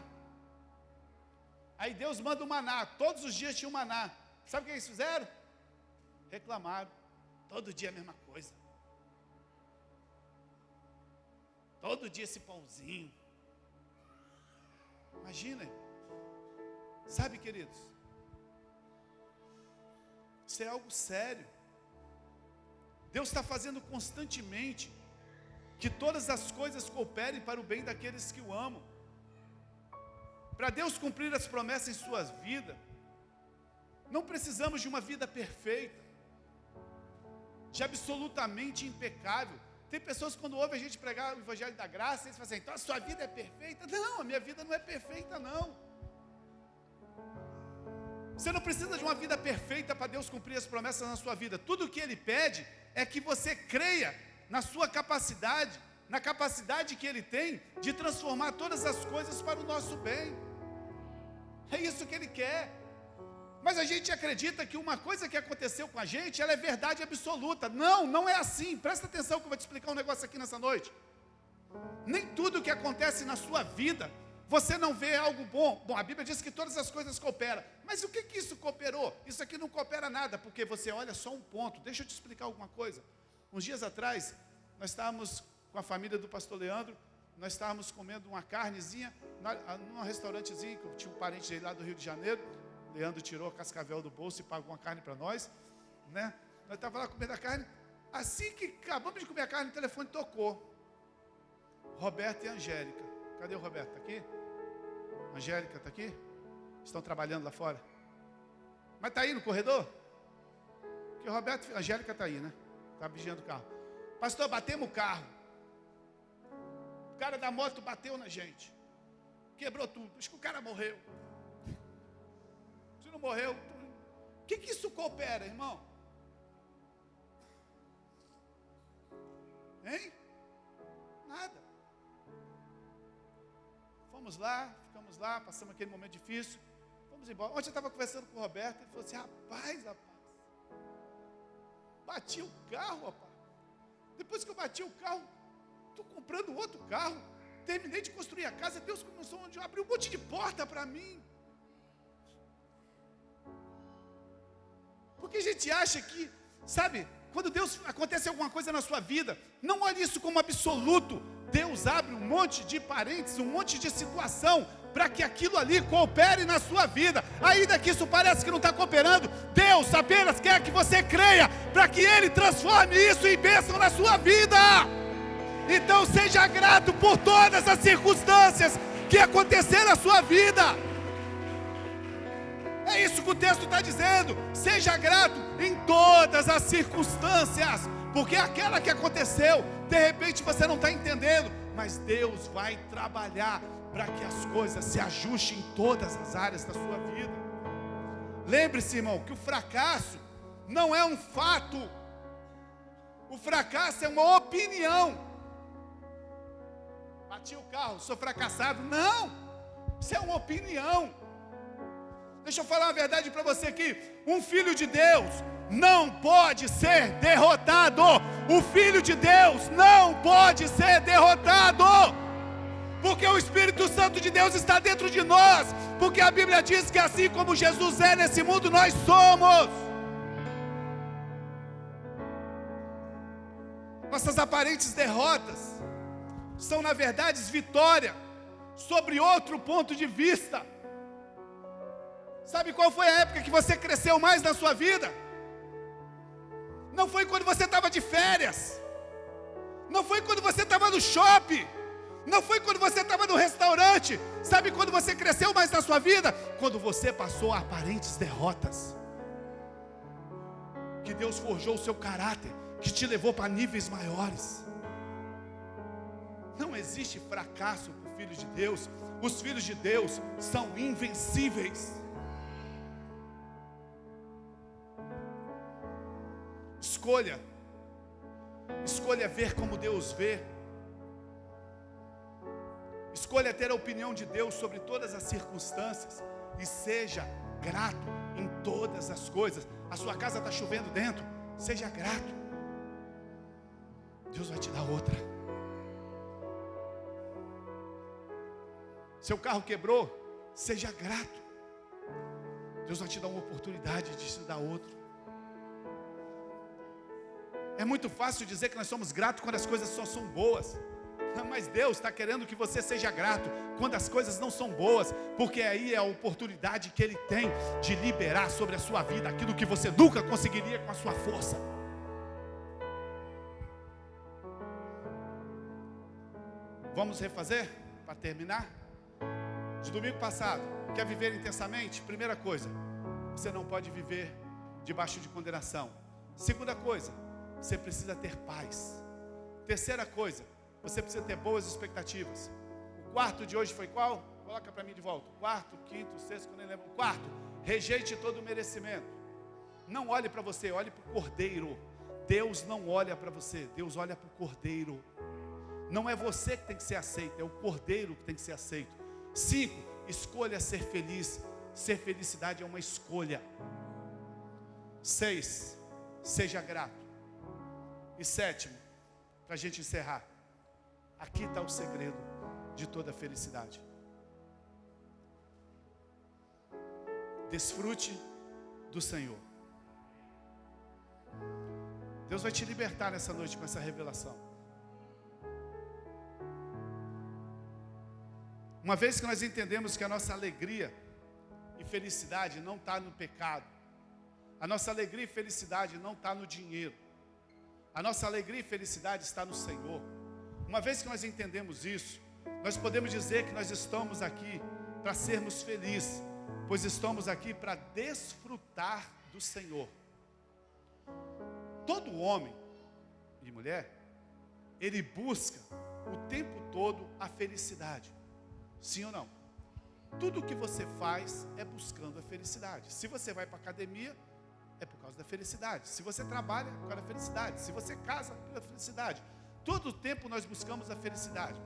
Aí Deus manda o maná. Todos os dias tinha um maná. Sabe o que eles fizeram? Reclamaram. Todo dia a mesma coisa. Todo dia esse pãozinho. Imagina. Sabe, queridos? Isso é algo sério. Deus está fazendo constantemente que todas as coisas cooperem para o bem daqueles que o amam. Para Deus cumprir as promessas em suas vidas, não precisamos de uma vida perfeita, de absolutamente impecável. Tem pessoas que quando ouvem a gente pregar o Evangelho da Graça, eles falam assim: então a sua vida é perfeita? Não, a minha vida não é perfeita não. Você não precisa de uma vida perfeita para Deus cumprir as promessas na sua vida. Tudo o que Ele pede é que você creia na sua capacidade, na capacidade que Ele tem de transformar todas as coisas para o nosso bem. É isso que Ele quer. Mas a gente acredita que uma coisa que aconteceu com a gente, ela é verdade absoluta. Não, não é assim. Presta atenção que eu vou te explicar um negócio aqui nessa noite. Nem tudo que acontece na sua vida, você não vê algo bom. Bom, a Bíblia diz que todas as coisas cooperam. Mas o que isso cooperou? Isso aqui não coopera nada, porque você olha só um ponto. Deixa eu te explicar alguma coisa. Uns dias atrás, nós estávamos com a família do pastor Leandro, nós estávamos comendo uma carnezinha, num restaurantezinho, que tinha um parente dele lá do Rio de Janeiro. Leandro tirou a cascavel do bolso e pagou uma carne para nós, né? Nós estávamos lá comendo a carne. Assim que acabamos de comer a carne, o telefone tocou. Roberto e Angélica. Cadê o Roberto? Está aqui? Angélica está aqui? Estão trabalhando lá fora? Mas está aí no corredor? Porque o Roberto e a Angélica está aí, né? Está vigiando o carro. Pastor, batemos o carro. O cara da moto bateu na gente. Quebrou tudo. Acho que o cara morreu. Se não morreu, o que isso coopera, irmão? ficamos lá, passamos aquele momento difícil, vamos embora. Ontem eu estava conversando com o Roberto, ele falou assim, rapaz, bati o carro, rapaz. Depois que eu bati o carro, estou comprando outro carro, terminei de construir a casa, Deus começou a abrir um monte de porta para mim. Porque a gente acha que, sabe, quando Deus acontece alguma coisa na sua vida, não olhe isso como absoluto. Deus abre um monte de parênteses, um monte de situação, para que aquilo ali coopere na sua vida. Ainda que isso pareça que não está cooperando, Deus apenas quer que você creia, para que Ele transforme isso em bênção na sua vida. Então seja grato por todas as circunstâncias que aconteceram na sua vida. É isso que o texto está dizendo. Seja grato em todas as circunstâncias, porque aquela que aconteceu, de repente você não está entendendo, mas Deus vai trabalhar para que as coisas se ajustem em todas as áreas da sua vida. Lembre-se, irmão, que o fracasso não é um fato. O fracasso é uma opinião. Bati o carro, sou fracassado. Não, isso é uma opinião. Deixa eu falar uma verdade para você aqui. Um filho de Deus não pode ser derrotado. O filho de Deus não pode ser derrotado. Porque o Espírito Santo de Deus está dentro de nós. Porque a Bíblia diz que assim como Jesus é nesse mundo, nós somos. Nossas aparentes derrotas são, na verdade, vitória sobre outro ponto de vista. Sabe qual foi a época que você cresceu mais na sua vida? Não foi quando você estava de férias. Não foi quando você estava no shopping. Não foi quando você estava no restaurante. Sabe quando você cresceu mais na sua vida? Quando você passou aparentes derrotas. Que Deus forjou o seu caráter, que te levou para níveis maiores. Não existe fracasso para o filho de Deus. Os filhos de Deus são invencíveis. Escolha ver como Deus vê. Escolha ter a opinião de Deus sobre todas as circunstâncias. E seja grato em todas as coisas. A sua casa está chovendo dentro, seja grato. Deus vai te dar outra. Seu carro quebrou, seja grato. Deus vai te dar uma oportunidade de te dar outro. É muito fácil dizer que nós somos gratos quando as coisas só são boas. Mas Deus está querendo que você seja grato quando as coisas não são boas, porque aí é a oportunidade que Ele tem de liberar sobre a sua vida aquilo que você nunca conseguiria com a sua força. Vamos refazer para terminar? De domingo passado, quer viver intensamente? Primeira coisa, você não pode viver debaixo de condenação. Segunda coisa, você precisa ter paz. Terceira coisa, você precisa ter boas expectativas. O quarto de hoje foi qual? Coloca para mim de volta. Quarto, quinto, sexto, quando eu lembro. Quarto, rejeite todo o merecimento. Não olhe para você, olhe para o Cordeiro. Deus não olha para você, Deus olha para o Cordeiro. Não é você que tem que ser aceito, é o Cordeiro que tem que ser aceito. 5, escolha ser feliz. Ser felicidade é uma escolha. 6, seja grato. E 7, para a gente encerrar, aqui está o segredo de toda a felicidade. Desfrute do Senhor. Deus vai te libertar nessa noite com essa revelação. Uma vez que nós entendemos que a nossa alegria e felicidade não está no pecado, a nossa alegria e felicidade não está no dinheiro, a nossa alegria e felicidade está no Senhor. Uma vez que nós entendemos isso, nós podemos dizer que nós estamos aqui para sermos felizes, pois estamos aqui para desfrutar do Senhor. Todo homem e mulher, ele busca o tempo todo a felicidade. Sim ou não? Tudo que você faz é buscando a felicidade. Se você vai para a academia, é por causa da felicidade. Se você trabalha, é por causa da felicidade. Se você casa, é pela felicidade. Todo o tempo nós buscamos a felicidade.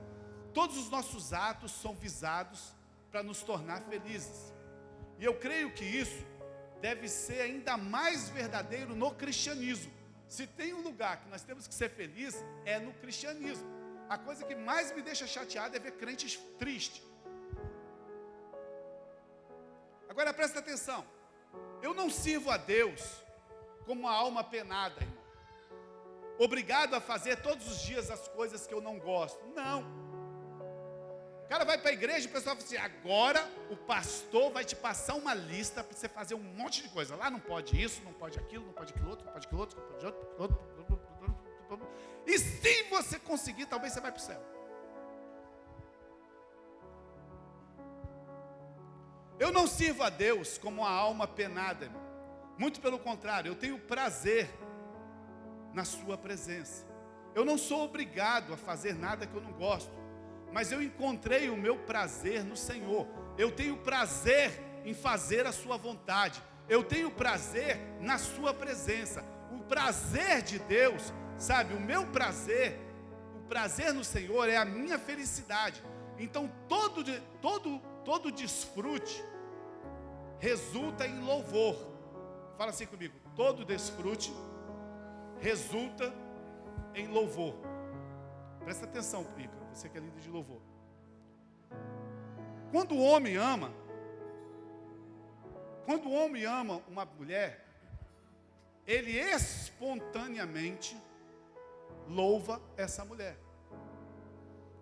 todos os nossos atos são visados para nos tornar felizes. E eu creio que isso deve ser ainda mais verdadeiro no cristianismo. Se tem um lugar que nós temos que ser felizes, é no cristianismo. A coisa que mais me deixa chateado é ver crentes tristes. Agora presta atenção, eu não sirvo a Deus como uma alma penada, irmão, obrigado a fazer todos os dias as coisas que eu não gosto. Não. O cara vai para a igreja e o pessoal fala assim: agora o pastor vai te passar uma lista para você fazer um monte de coisa. Lá não pode isso, não pode aquilo, não pode aquilo outro, não pode aquilo outro, não pode outro. E se você conseguir, talvez você vai para o céu. Eu não sirvo a Deus como uma alma penada, irmão. Muito pelo contrário, eu tenho prazer na sua presença. Eu não sou obrigado a fazer nada que eu não gosto, mas eu encontrei o meu prazer no Senhor. Eu tenho prazer em fazer a sua vontade. Eu tenho prazer na sua presença. O prazer de Deus, sabe, o meu prazer, o prazer no Senhor é a minha felicidade. Então todo desfrute resulta em louvor. Fala assim comigo: todo desfrute resulta em louvor. Presta atenção, Pica, você que é líder de louvor. Quando o homem ama uma mulher, ele espontaneamente louva essa mulher.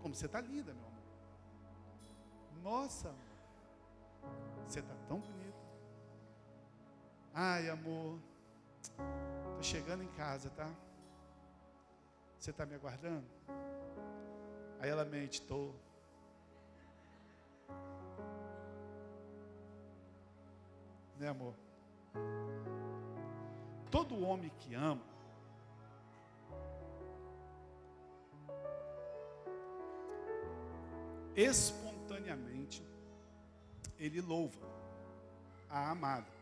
Como você está linda, meu amor. Nossa, amor, você está tão bonita. Ai, amor, estou chegando em casa, tá? Você está me aguardando? Aí ela mente: estou. Né, amor? Todo homem que ama espontaneamente ele louva a amada.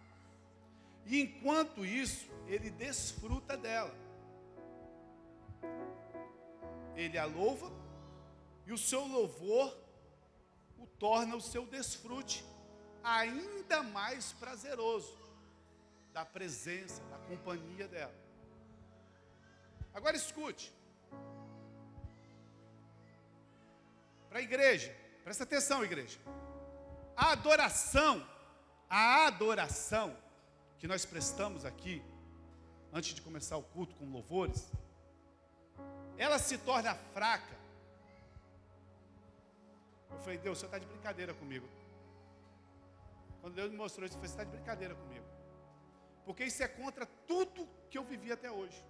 E enquanto isso, ele desfruta dela. Ele a louva e o seu louvor o torna o seu desfrute ainda mais prazeroso, da presença, da companhia dela. Agora escute. Para a igreja, presta atenção, igreja. A adoração que nós prestamos aqui, antes de começar o culto com louvores, ela se torna fraca. Eu falei: Deus, o Senhor está de brincadeira comigo. Quando Deus me mostrou isso, eu falei: você está de brincadeira comigo. Porque isso é contra tudo que eu vivi até hoje.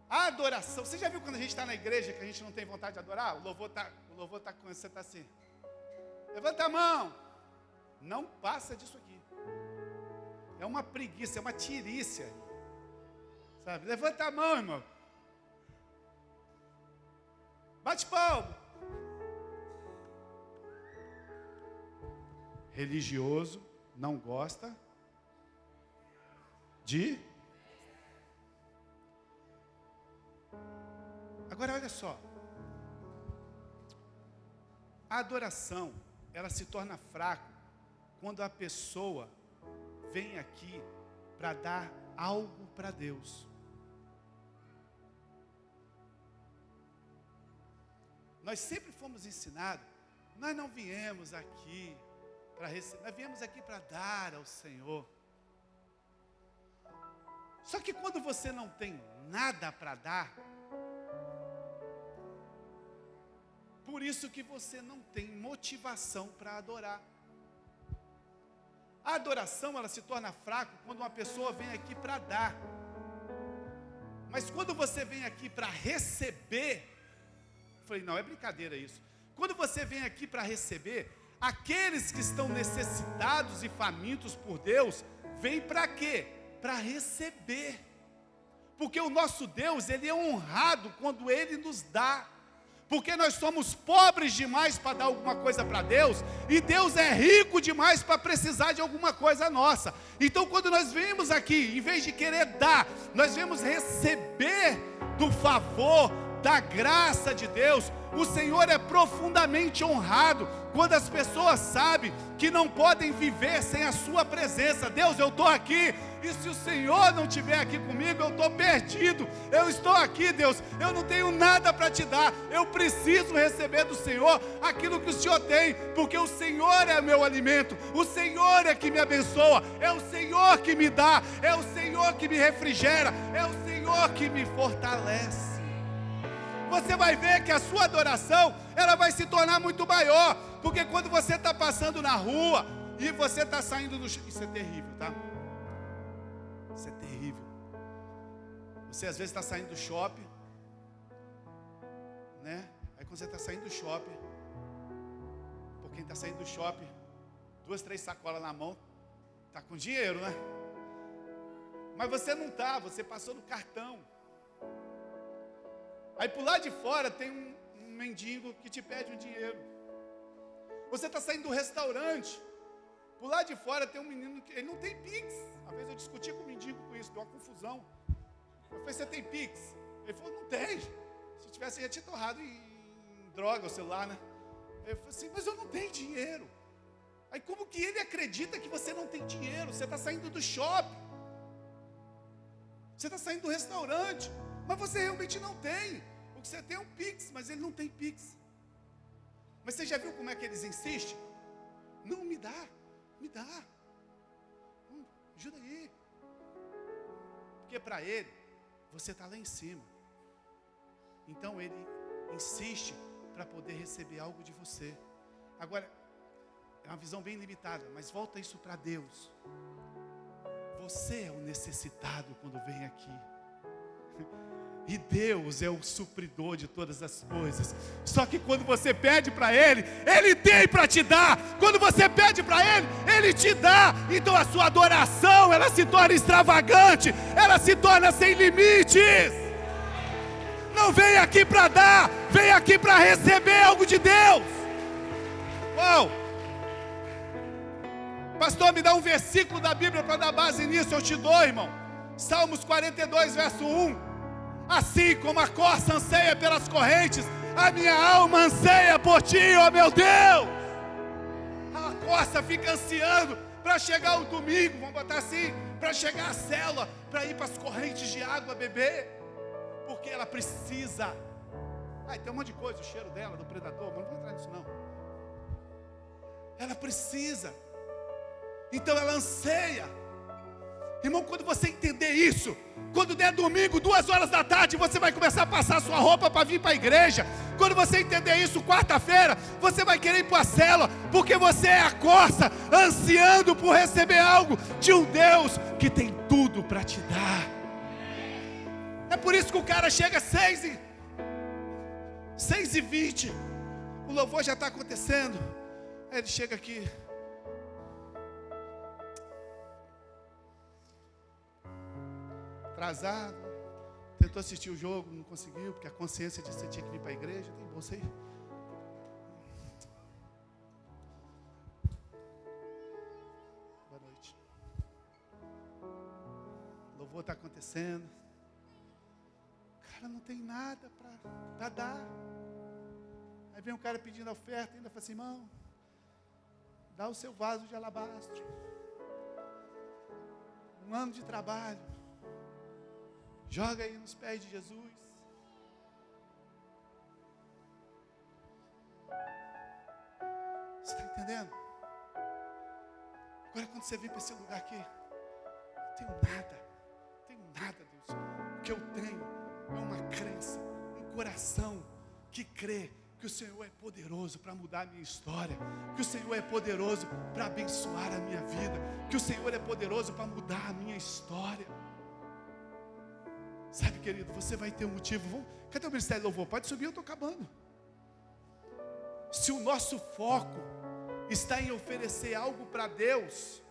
A adoração, você já viu quando a gente está na igreja que a gente não tem vontade de adorar? O louvor está com você, está assim: levanta a mão. Não passa disso aqui. É uma preguiça, é uma tirícia. Sabe? Levanta a mão, irmão. Bate palma. Religioso não gosta de. Agora olha só. A adoração, ela se torna fraca quando a pessoa vem aqui para dar algo para Deus. Nós sempre fomos ensinados, nós não viemos aqui para receber, nós viemos aqui para dar ao Senhor. Só que quando você não tem nada para dar, por isso que você não tem motivação para adorar. A adoração, ela se torna fraca quando uma pessoa vem aqui para dar. Mas quando você vem aqui para receber, eu falei: não, é brincadeira isso. Quando você vem aqui para receber, aqueles que estão necessitados e famintos por Deus, vêm para quê? Para receber. Porque o nosso Deus, Ele é honrado quando Ele nos dá. Porque nós somos pobres demais para dar alguma coisa para Deus, e Deus é rico demais para precisar de alguma coisa nossa. Então quando nós vemos aqui, em vez de querer dar, nós vemos receber do favor, da graça de Deus, o Senhor é profundamente honrado quando as pessoas sabem que não podem viver sem a sua presença. Deus, eu estou aqui, e se o Senhor não estiver aqui comigo, eu estou perdido. Eu estou aqui, Deus, eu não tenho nada para te dar, eu preciso receber do Senhor aquilo que o Senhor tem, porque o Senhor é meu alimento, o Senhor é que me abençoa, é o Senhor que me dá, é o Senhor que me refrigera, é o Senhor que me fortalece. Você vai ver que a sua adoração, ela vai se tornar muito maior, porque quando você está passando na rua, e você está saindo do... Isso é terrível, tá? Isso é terrível. Você às vezes está saindo do shopping, né? Aí quando você está saindo do shopping, por quem está saindo do shopping, 2, 3 sacolas na mão, está com dinheiro, né? Mas você não está, você passou no cartão. Aí por lá de fora tem um mendigo que te pede um dinheiro. Você está saindo do restaurante, por lá de fora tem um menino que ele não tem Pix. Uma vez eu discuti com o mendigo com isso, deu uma confusão. Eu falei, você tem Pix? Ele falou, não tem. Se tivesse, ia te torrado em droga, o celular, né? Eu falei assim, mas eu não tenho dinheiro. Aí como que ele acredita que você não tem dinheiro? Você está saindo do shopping, você está saindo do restaurante, mas você realmente não tem. O que você tem é um Pix, mas ele não tem Pix. Mas você já viu como é que eles insistem? Não, me dá, ajuda aí. Porque para ele, você está lá em cima. Então ele insiste para poder receber algo de você. Agora, é uma visão bem limitada, mas volta isso para Deus. Você é o necessitado quando vem aqui. E Deus é o supridor de todas as coisas. Só que quando você pede para Ele, Ele tem para te dar. Quando você pede para Ele, Ele te dá. Então a sua adoração, ela se torna extravagante, ela se torna sem limites. Não vem aqui para dar, vem aqui para receber algo de Deus. Uau! Pastor, me dá um versículo da Bíblia para dar base nisso, eu te dou, irmão. Salmos 42, verso 1. Assim como a corça anseia pelas correntes, a minha alma anseia por ti, ó meu Deus. A corça fica ansiando para chegar o domingo, vamos botar assim, para chegar a célula, para ir para as correntes de água beber, porque ela precisa. Tem um monte de coisa, o cheiro dela, do predador, mas não vou entrar nisso não. Ela precisa, então ela anseia. Irmão, quando você entender isso, quando der domingo, 2 horas da tarde, você vai começar a passar a sua roupa para vir para a igreja. Quando você entender isso, quarta-feira, você vai querer ir para a célula, porque você é a corça, ansiando por receber algo de um Deus que tem tudo para te dar. É por isso que o cara chega às 6h20, o louvor já está acontecendo, aí ele chega aqui, atrasado, tentou assistir o jogo, não conseguiu, porque a consciência de você tinha que vir para a igreja. Tem bolsa aí? Boa noite. O louvor está acontecendo. O cara não tem nada para dar. Aí vem um cara pedindo a oferta, ainda fala assim, irmão, dá o seu vaso de alabastro. 1 ano de trabalho. Joga aí nos pés de Jesus. Você está entendendo? Agora quando você vem para esse lugar aqui, não tenho nada, Deus. O que eu tenho é uma crença, um coração que crê que o Senhor é poderoso para mudar a minha história, que o Senhor é poderoso para abençoar a minha vida, que o Senhor é poderoso para mudar a minha história. Sabe, querido, você vai ter um motivo. Cadê o Ministério do Louvor? Pode subir, eu estou acabando. Se o nosso foco está em oferecer algo para Deus,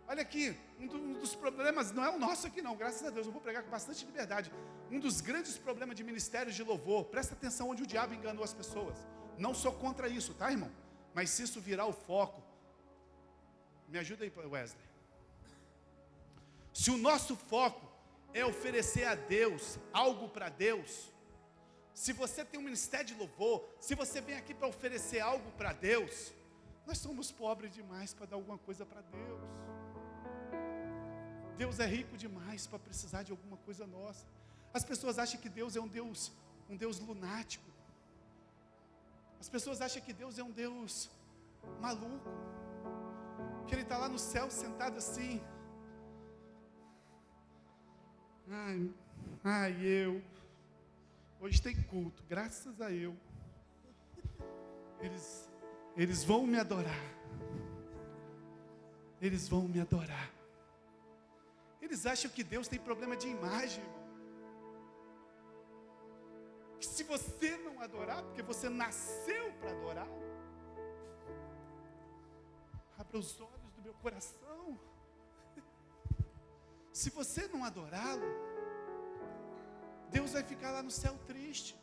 olha aqui, um dos problemas, não é o nosso aqui não, graças a Deus, eu vou pregar com bastante liberdade. Um dos grandes problemas de ministérios de louvor, presta atenção onde o diabo enganou as pessoas. Não sou contra isso, tá, irmão? Mas se isso virar o foco, me ajuda aí, Wesley. Se o nosso foco é oferecer a Deus algo para Deus, se você tem um ministério de louvor, se você vem aqui para oferecer algo para Deus, nós somos pobres demais para dar alguma coisa para Deus. Deus é rico demais para precisar de alguma coisa nossa. As pessoas acham que Deus é um Deus lunático. As pessoas acham que Deus é um Deus maluco, que Ele está lá no céu sentado assim. Hoje tem culto, graças a eu. Eles vão me adorar. Eles vão me adorar. Eles acham que Deus tem problema de imagem. Que se você não adorar, porque você nasceu para adorar, abra os olhos do meu coração. Se você não adorá-lo, Deus vai ficar lá no céu triste.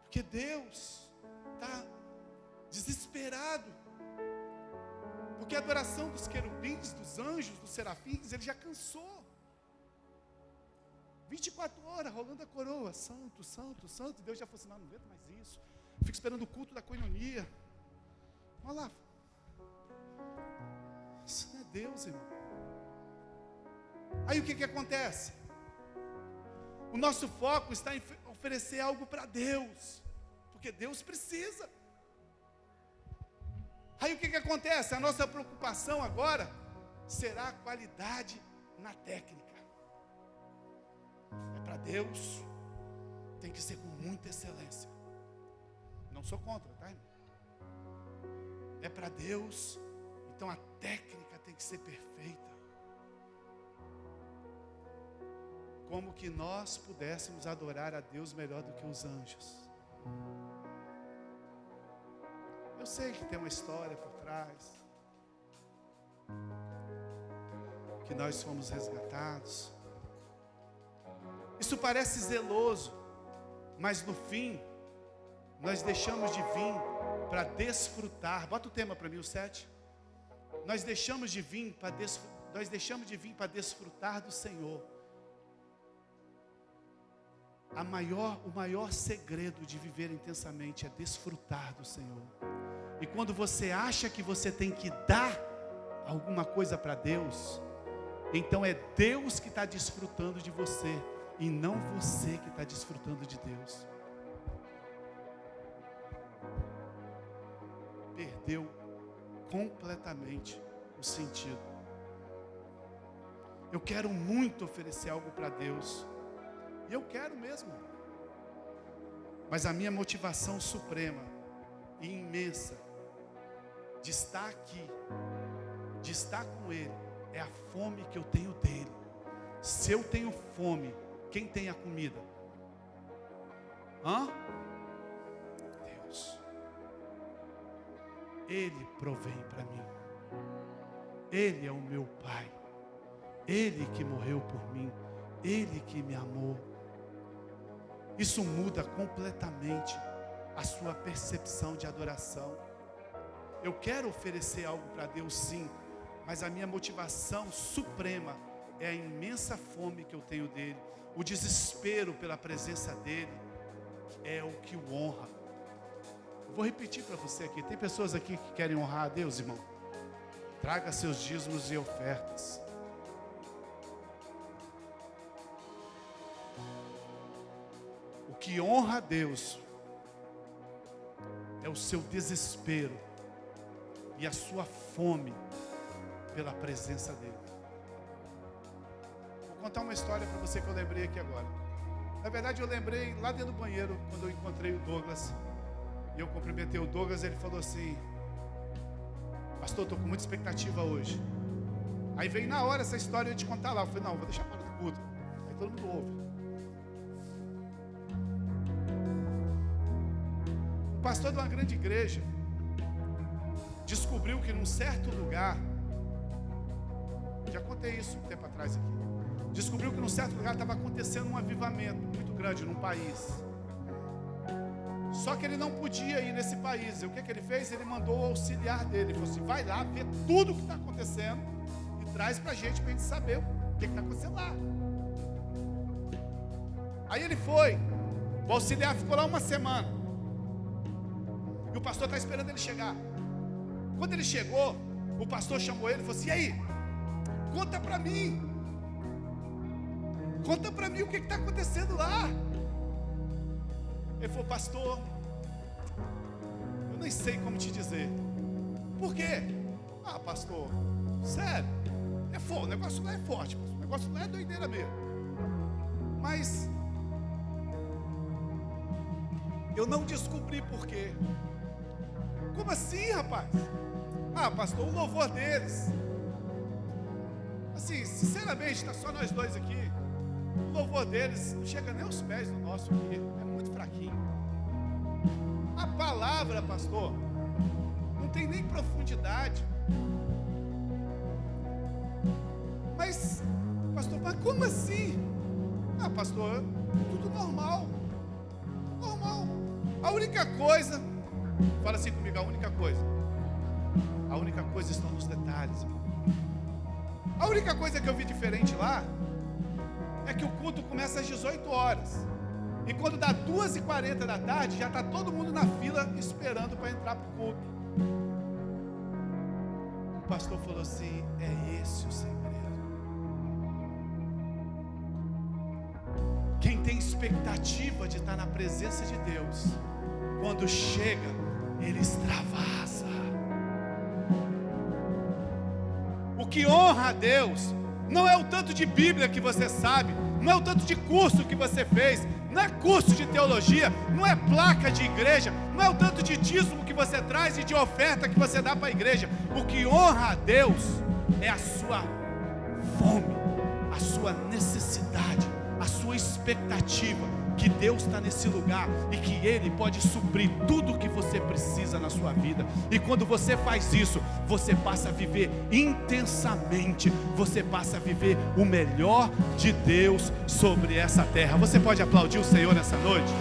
Porque Deus está desesperado. Porque a adoração dos querubins, dos anjos, dos serafins, Ele já cansou. 24 horas rolando a coroa, santo, santo, santo. Deus já falou assim, não aguento mais isso. Fico esperando o culto da coinonia. Olha lá. Isso não é Deus, irmão. Aí o que acontece? O nosso foco está em oferecer algo para Deus, porque Deus precisa. Aí o que acontece? A nossa preocupação agora será a qualidade na técnica. É para Deus, tem que ser com muita excelência. Não sou contra, tá, irmão? É para Deus, então a técnica tem que ser perfeita. Como que nós pudéssemos adorar a Deus melhor do que os anjos? Eu sei que tem uma história por trás, que nós fomos resgatados. Isso parece zeloso, mas no fim, nós deixamos de vir para desfrutar. Bota o tema para mim, o 7. Nós deixamos de vir para desfrutar do Senhor. O maior segredo de viver intensamente é desfrutar do Senhor. E quando você acha que você tem que dar alguma coisa para Deus, então é Deus que está desfrutando de você, e não você que está desfrutando de Deus. Perdeu completamente o sentido. Eu quero muito oferecer algo para Deus, e eu quero mesmo, mas a minha motivação suprema e imensa de estar aqui, de estar com Ele, é a fome que eu tenho dele. Se eu tenho fome, quem tem a comida? Deus. Ele provém para mim. Ele é o meu Pai. Ele que morreu por mim. Ele que me amou. Isso muda completamente a sua percepção de adoração. Eu quero oferecer algo para Deus, sim, mas a minha motivação suprema é a imensa fome que eu tenho dele. O desespero pela presença dele é o que o honra. Vou repetir para você aqui. Tem pessoas aqui que querem honrar a Deus, irmão? Traga seus dízimos e ofertas. O que honra a Deus é o seu desespero e a sua fome pela presença dele. Vou contar uma história para você que eu lembrei aqui agora. Na verdade, eu lembrei lá dentro do banheiro, quando eu encontrei o Douglas. E eu cumprimentei o Douglas, ele falou assim: pastor, estou com muita expectativa hoje. Aí veio na hora essa história, eu ia te contar lá. Eu falei, não, vou deixar para o culto. Aí todo mundo ouve. Um pastor de uma grande igreja descobriu que num certo lugar, já contei isso um tempo atrás aqui, descobriu que num certo lugar estava acontecendo um avivamento muito grande num país. Só que ele não podia ir nesse país. E o que ele fez? Ele mandou o auxiliar dele. Ele falou assim: vai lá, vê tudo o que está acontecendo e traz para a gente saber o que está acontecendo lá. Aí ele foi. O auxiliar ficou lá uma semana. E o pastor está esperando ele chegar. Quando ele chegou, o pastor chamou ele e falou assim: e aí? Conta para mim. Conta para mim o que está acontecendo lá. Ele falou: pastor, eu nem sei como te dizer. Por quê? Ah, pastor, sério, é forte, o negócio lá é forte, pastor. O negócio lá é doideira mesmo. Mas eu não descobri por quê. Como assim, rapaz? Ah, pastor, o louvor deles, assim, sinceramente, está só nós dois aqui. O louvor deles não chega nem aos pés do nosso aqui. É muito fraquinho. A palavra, pastor, não tem nem profundidade. Mas, pastor, mas como assim? Ah, pastor, tudo normal. Normal. A única coisa, fala assim comigo, a única coisa estão nos detalhes, irmão. A única coisa que eu vi diferente lá é que o culto começa às 18 horas. E quando dá 2h40 da tarde, já está todo mundo na fila esperando para entrar para o culto. O pastor falou assim: é esse o segredo. Quem tem expectativa de estar na presença de Deus, quando chega, ele extravasa. O que honra a Deus não é o tanto de Bíblia que você sabe, não é o tanto de curso que você fez, não é curso de teologia, não é placa de igreja, não é o tanto de dízimo que você traz e de oferta que você dá para a igreja. O que honra a Deus é a sua fome, a sua necessidade, a sua expectativa que Deus está nesse lugar e que Ele pode suprir tudo o que você precisa na sua vida. E quando você faz isso, você passa a viver intensamente, você passa a viver o melhor de Deus sobre essa terra. Você pode aplaudir o Senhor nessa noite?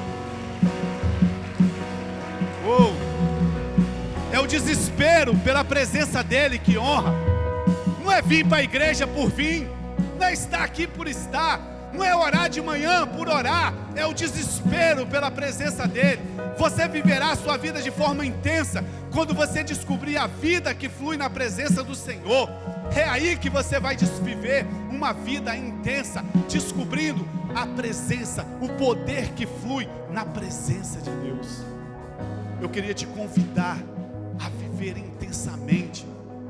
É o desespero pela presença dEle que honra. Não é vir para a igreja por vir, não é estar aqui por estar, não é orar de manhã por orar, é o desespero pela presença dEle. Você viverá a sua vida de forma intensa quando você descobrir a vida que flui na presença do Senhor. É aí que você vai viver uma vida intensa, descobrindo a presença, o poder que flui na presença de Deus. Eu queria te convidar a viver intensamente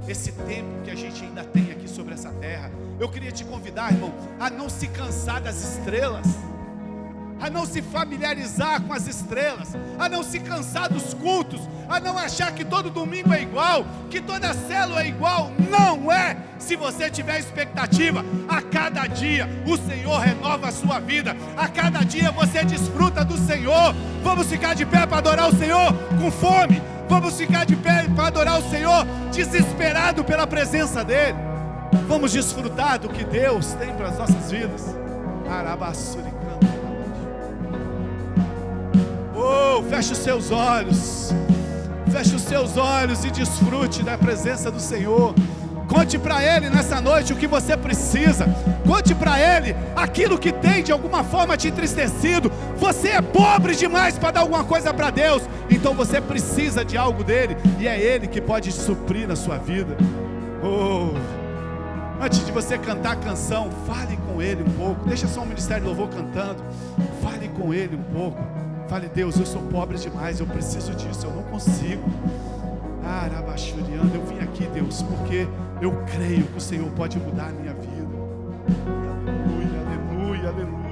esse tempo que a gente ainda tem aqui sobre essa terra. Eu queria te convidar, irmão, a não se cansar das estrelas, a não se familiarizar com as estrelas, a não se cansar dos cultos, a não achar que todo domingo é igual, que toda célula é igual. Não é. Se você tiver expectativa, a cada dia o Senhor renova a sua vida, a cada dia você desfruta do Senhor. Vamos ficar de pé para adorar o Senhor com fome. Vamos ficar de pé para adorar o Senhor desesperado pela presença dEle. Vamos desfrutar do que Deus tem para as nossas vidas. Feche os seus olhos. Feche os seus olhos e desfrute da presença do Senhor. Conte para Ele nessa noite o que você precisa. Conte para Ele aquilo que tem de alguma forma te entristecido. Você é pobre demais para dar alguma coisa para Deus, então você precisa de algo dEle, e é Ele que pode suprir na sua vida. Antes de você cantar a canção, fale com Ele um pouco. Deixa só o Ministério de Louvor cantando. Fale com Ele um pouco. Fale: Deus, eu sou pobre demais, eu preciso disso, eu não consigo. Eu vim aqui, Deus, porque eu creio que o Senhor pode mudar a minha vida. Aleluia, aleluia, aleluia.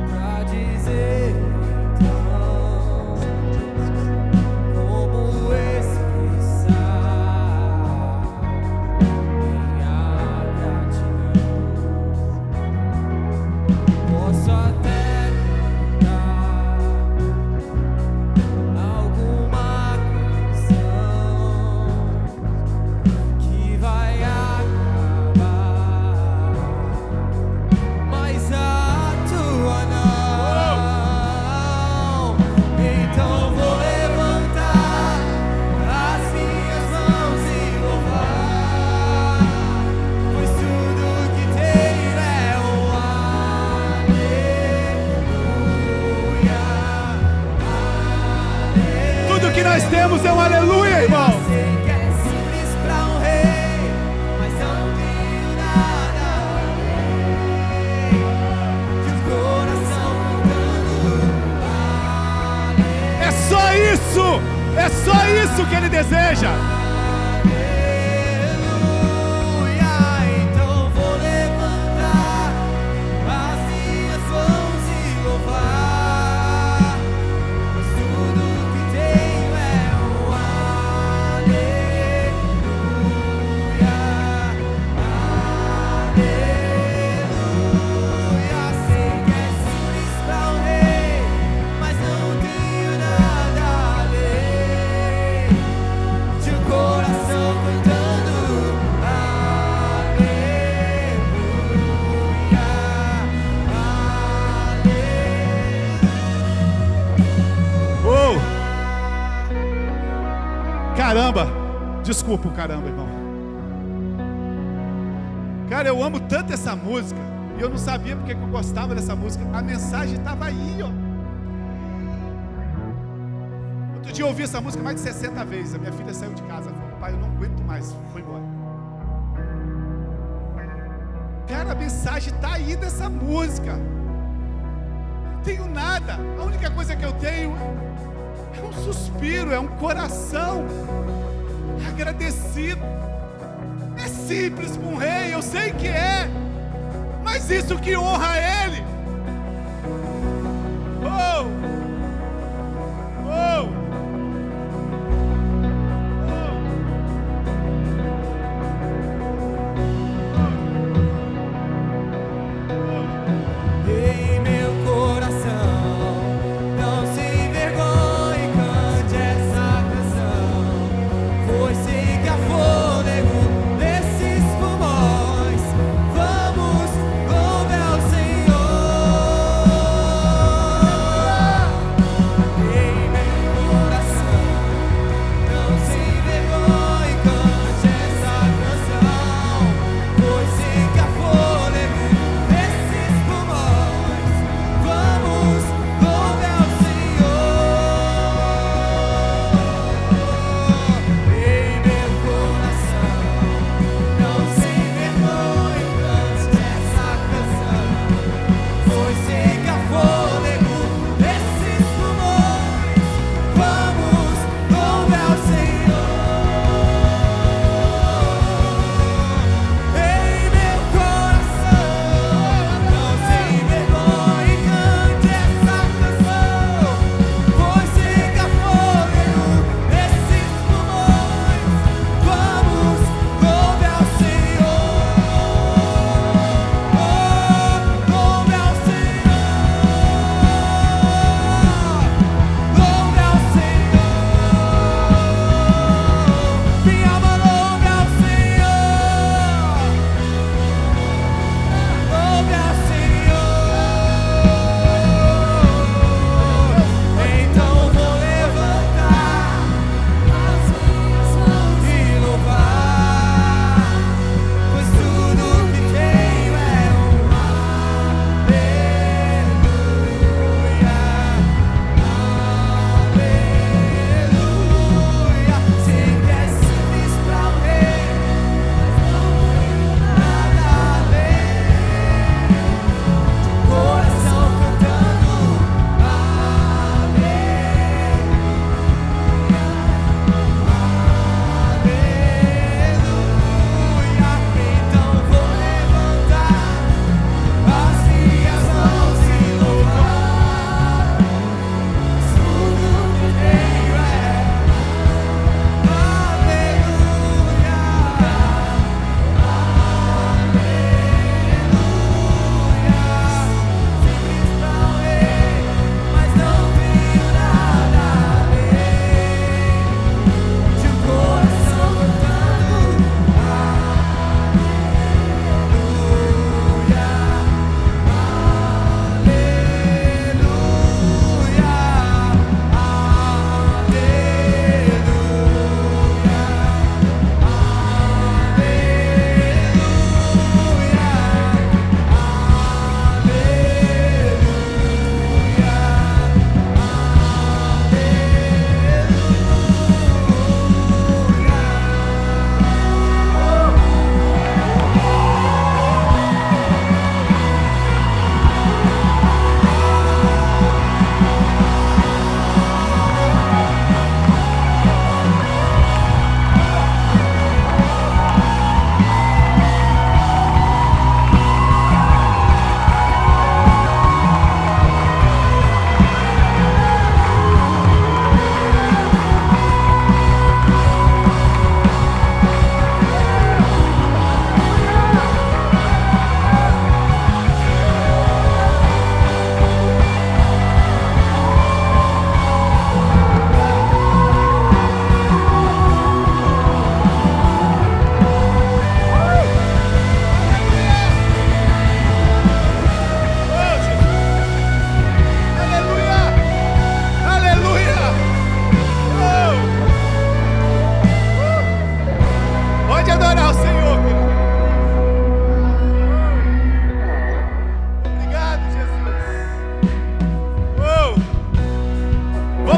Pra dizer então nós temos é um aleluia, irmão. Eu sei que é simples pra um rei, mas não tenho nada além de um coração cantando. É só isso que ele deseja. Aleluia, então vou levantar as minhas mãos e louvar, pois tudo que tenho é um aleluia, aleluia. Sei que é simples pra um rei, mas não tenho nada além de um coração cantando Oh! Caramba! Desculpa o caramba, irmão. Cara, eu amo tanto essa música. E eu não sabia porque que eu gostava dessa música. A mensagem estava aí, ó. Outro dia eu ouvi essa música mais de 60 vezes. A minha filha saiu de casa. Falou, pai, eu não aguento mais. Foi embora. Cara, a mensagem está aí dessa música. Não tenho nada. A única coisa que eu tenho é um suspiro, é um coração agradecido. É simples para um rei, eu sei que é, mas isso que honra ele. Oh! Oh! em meu coração. Não se envergonhe, cante essa canção, pois sei que há fôlego nesses pulmões. Vamos louvar ao Senhor.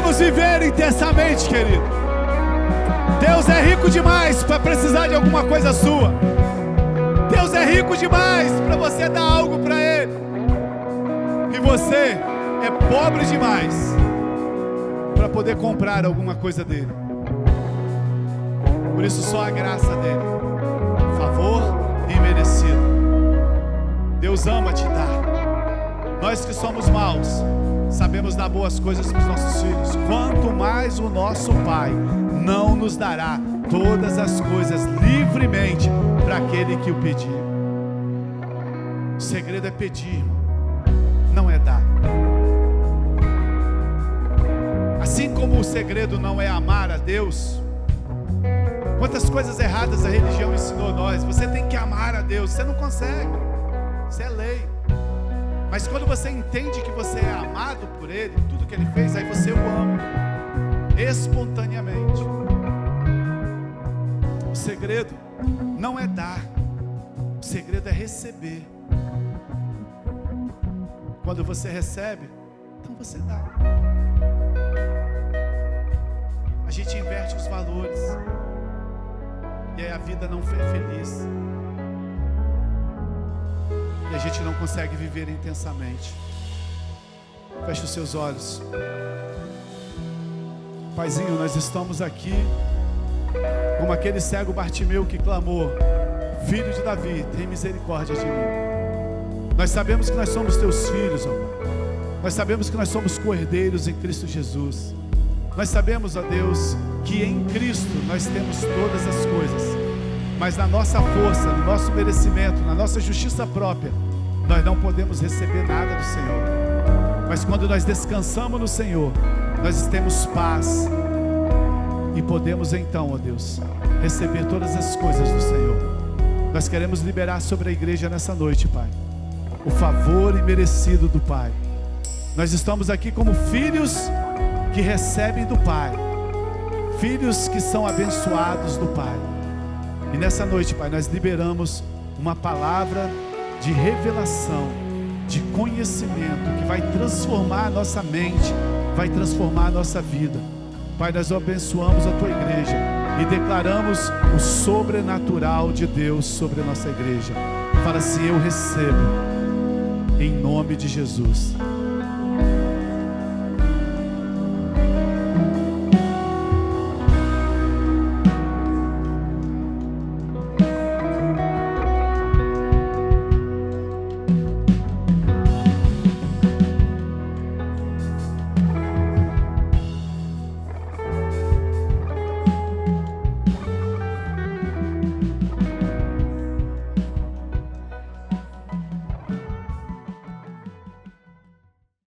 Vamos viver intensamente, querido. Deus é rico demais para precisar de alguma coisa sua. Deus é rico demais para você dar algo para Ele. E você é pobre demais para poder comprar alguma coisa dele. Por isso só a graça dele, favor imerecido. Deus ama te dar. Nós que somos maus, sabemos dar boas coisas para os nossos filhos. Quanto mais o nosso Pai não nos dará todas as coisas livremente para aquele que o pedir. O segredo é pedir, não é dar. Assim como o segredo não é amar a Deus, quantas coisas erradas a religião ensinou nós. Você tem que amar a Deus, você não consegue, isso é lei. Mas quando você entende que você é amado por Ele, tudo que Ele fez, aí você o ama espontaneamente. O segredo não é dar, o segredo é receber. Quando você recebe, então você dá. A gente inverte os valores, e aí a vida não é feliz, e a gente não consegue viver intensamente. Feche os seus olhos. Paizinho, nós estamos aqui como aquele cego Bartimeu que clamou: Filho de Davi, tem misericórdia de mim. Nós sabemos que nós somos teus filhos, ó Pai. Nós sabemos que nós somos cordeiros em Cristo Jesus. Nós sabemos, ó Deus, que em Cristo nós temos todas as coisas. Mas na nossa força, no nosso merecimento, na nossa justiça própria, nós não podemos receber nada do Senhor. Mas quando nós descansamos no Senhor, nós temos paz. E podemos então, ó Deus, receber todas as coisas do Senhor. Nós queremos liberar sobre a igreja nessa noite, Pai, o favor imerecido do Pai. Nós estamos aqui como filhos que recebem do Pai, filhos que são abençoados do Pai. E nessa noite, Pai, nós liberamos uma palavra de revelação, de conhecimento, que vai transformar a nossa mente, vai transformar a nossa vida. Pai, nós abençoamos a Tua igreja e declaramos o sobrenatural de Deus sobre a nossa igreja. Fala assim: eu recebo, em nome de Jesus.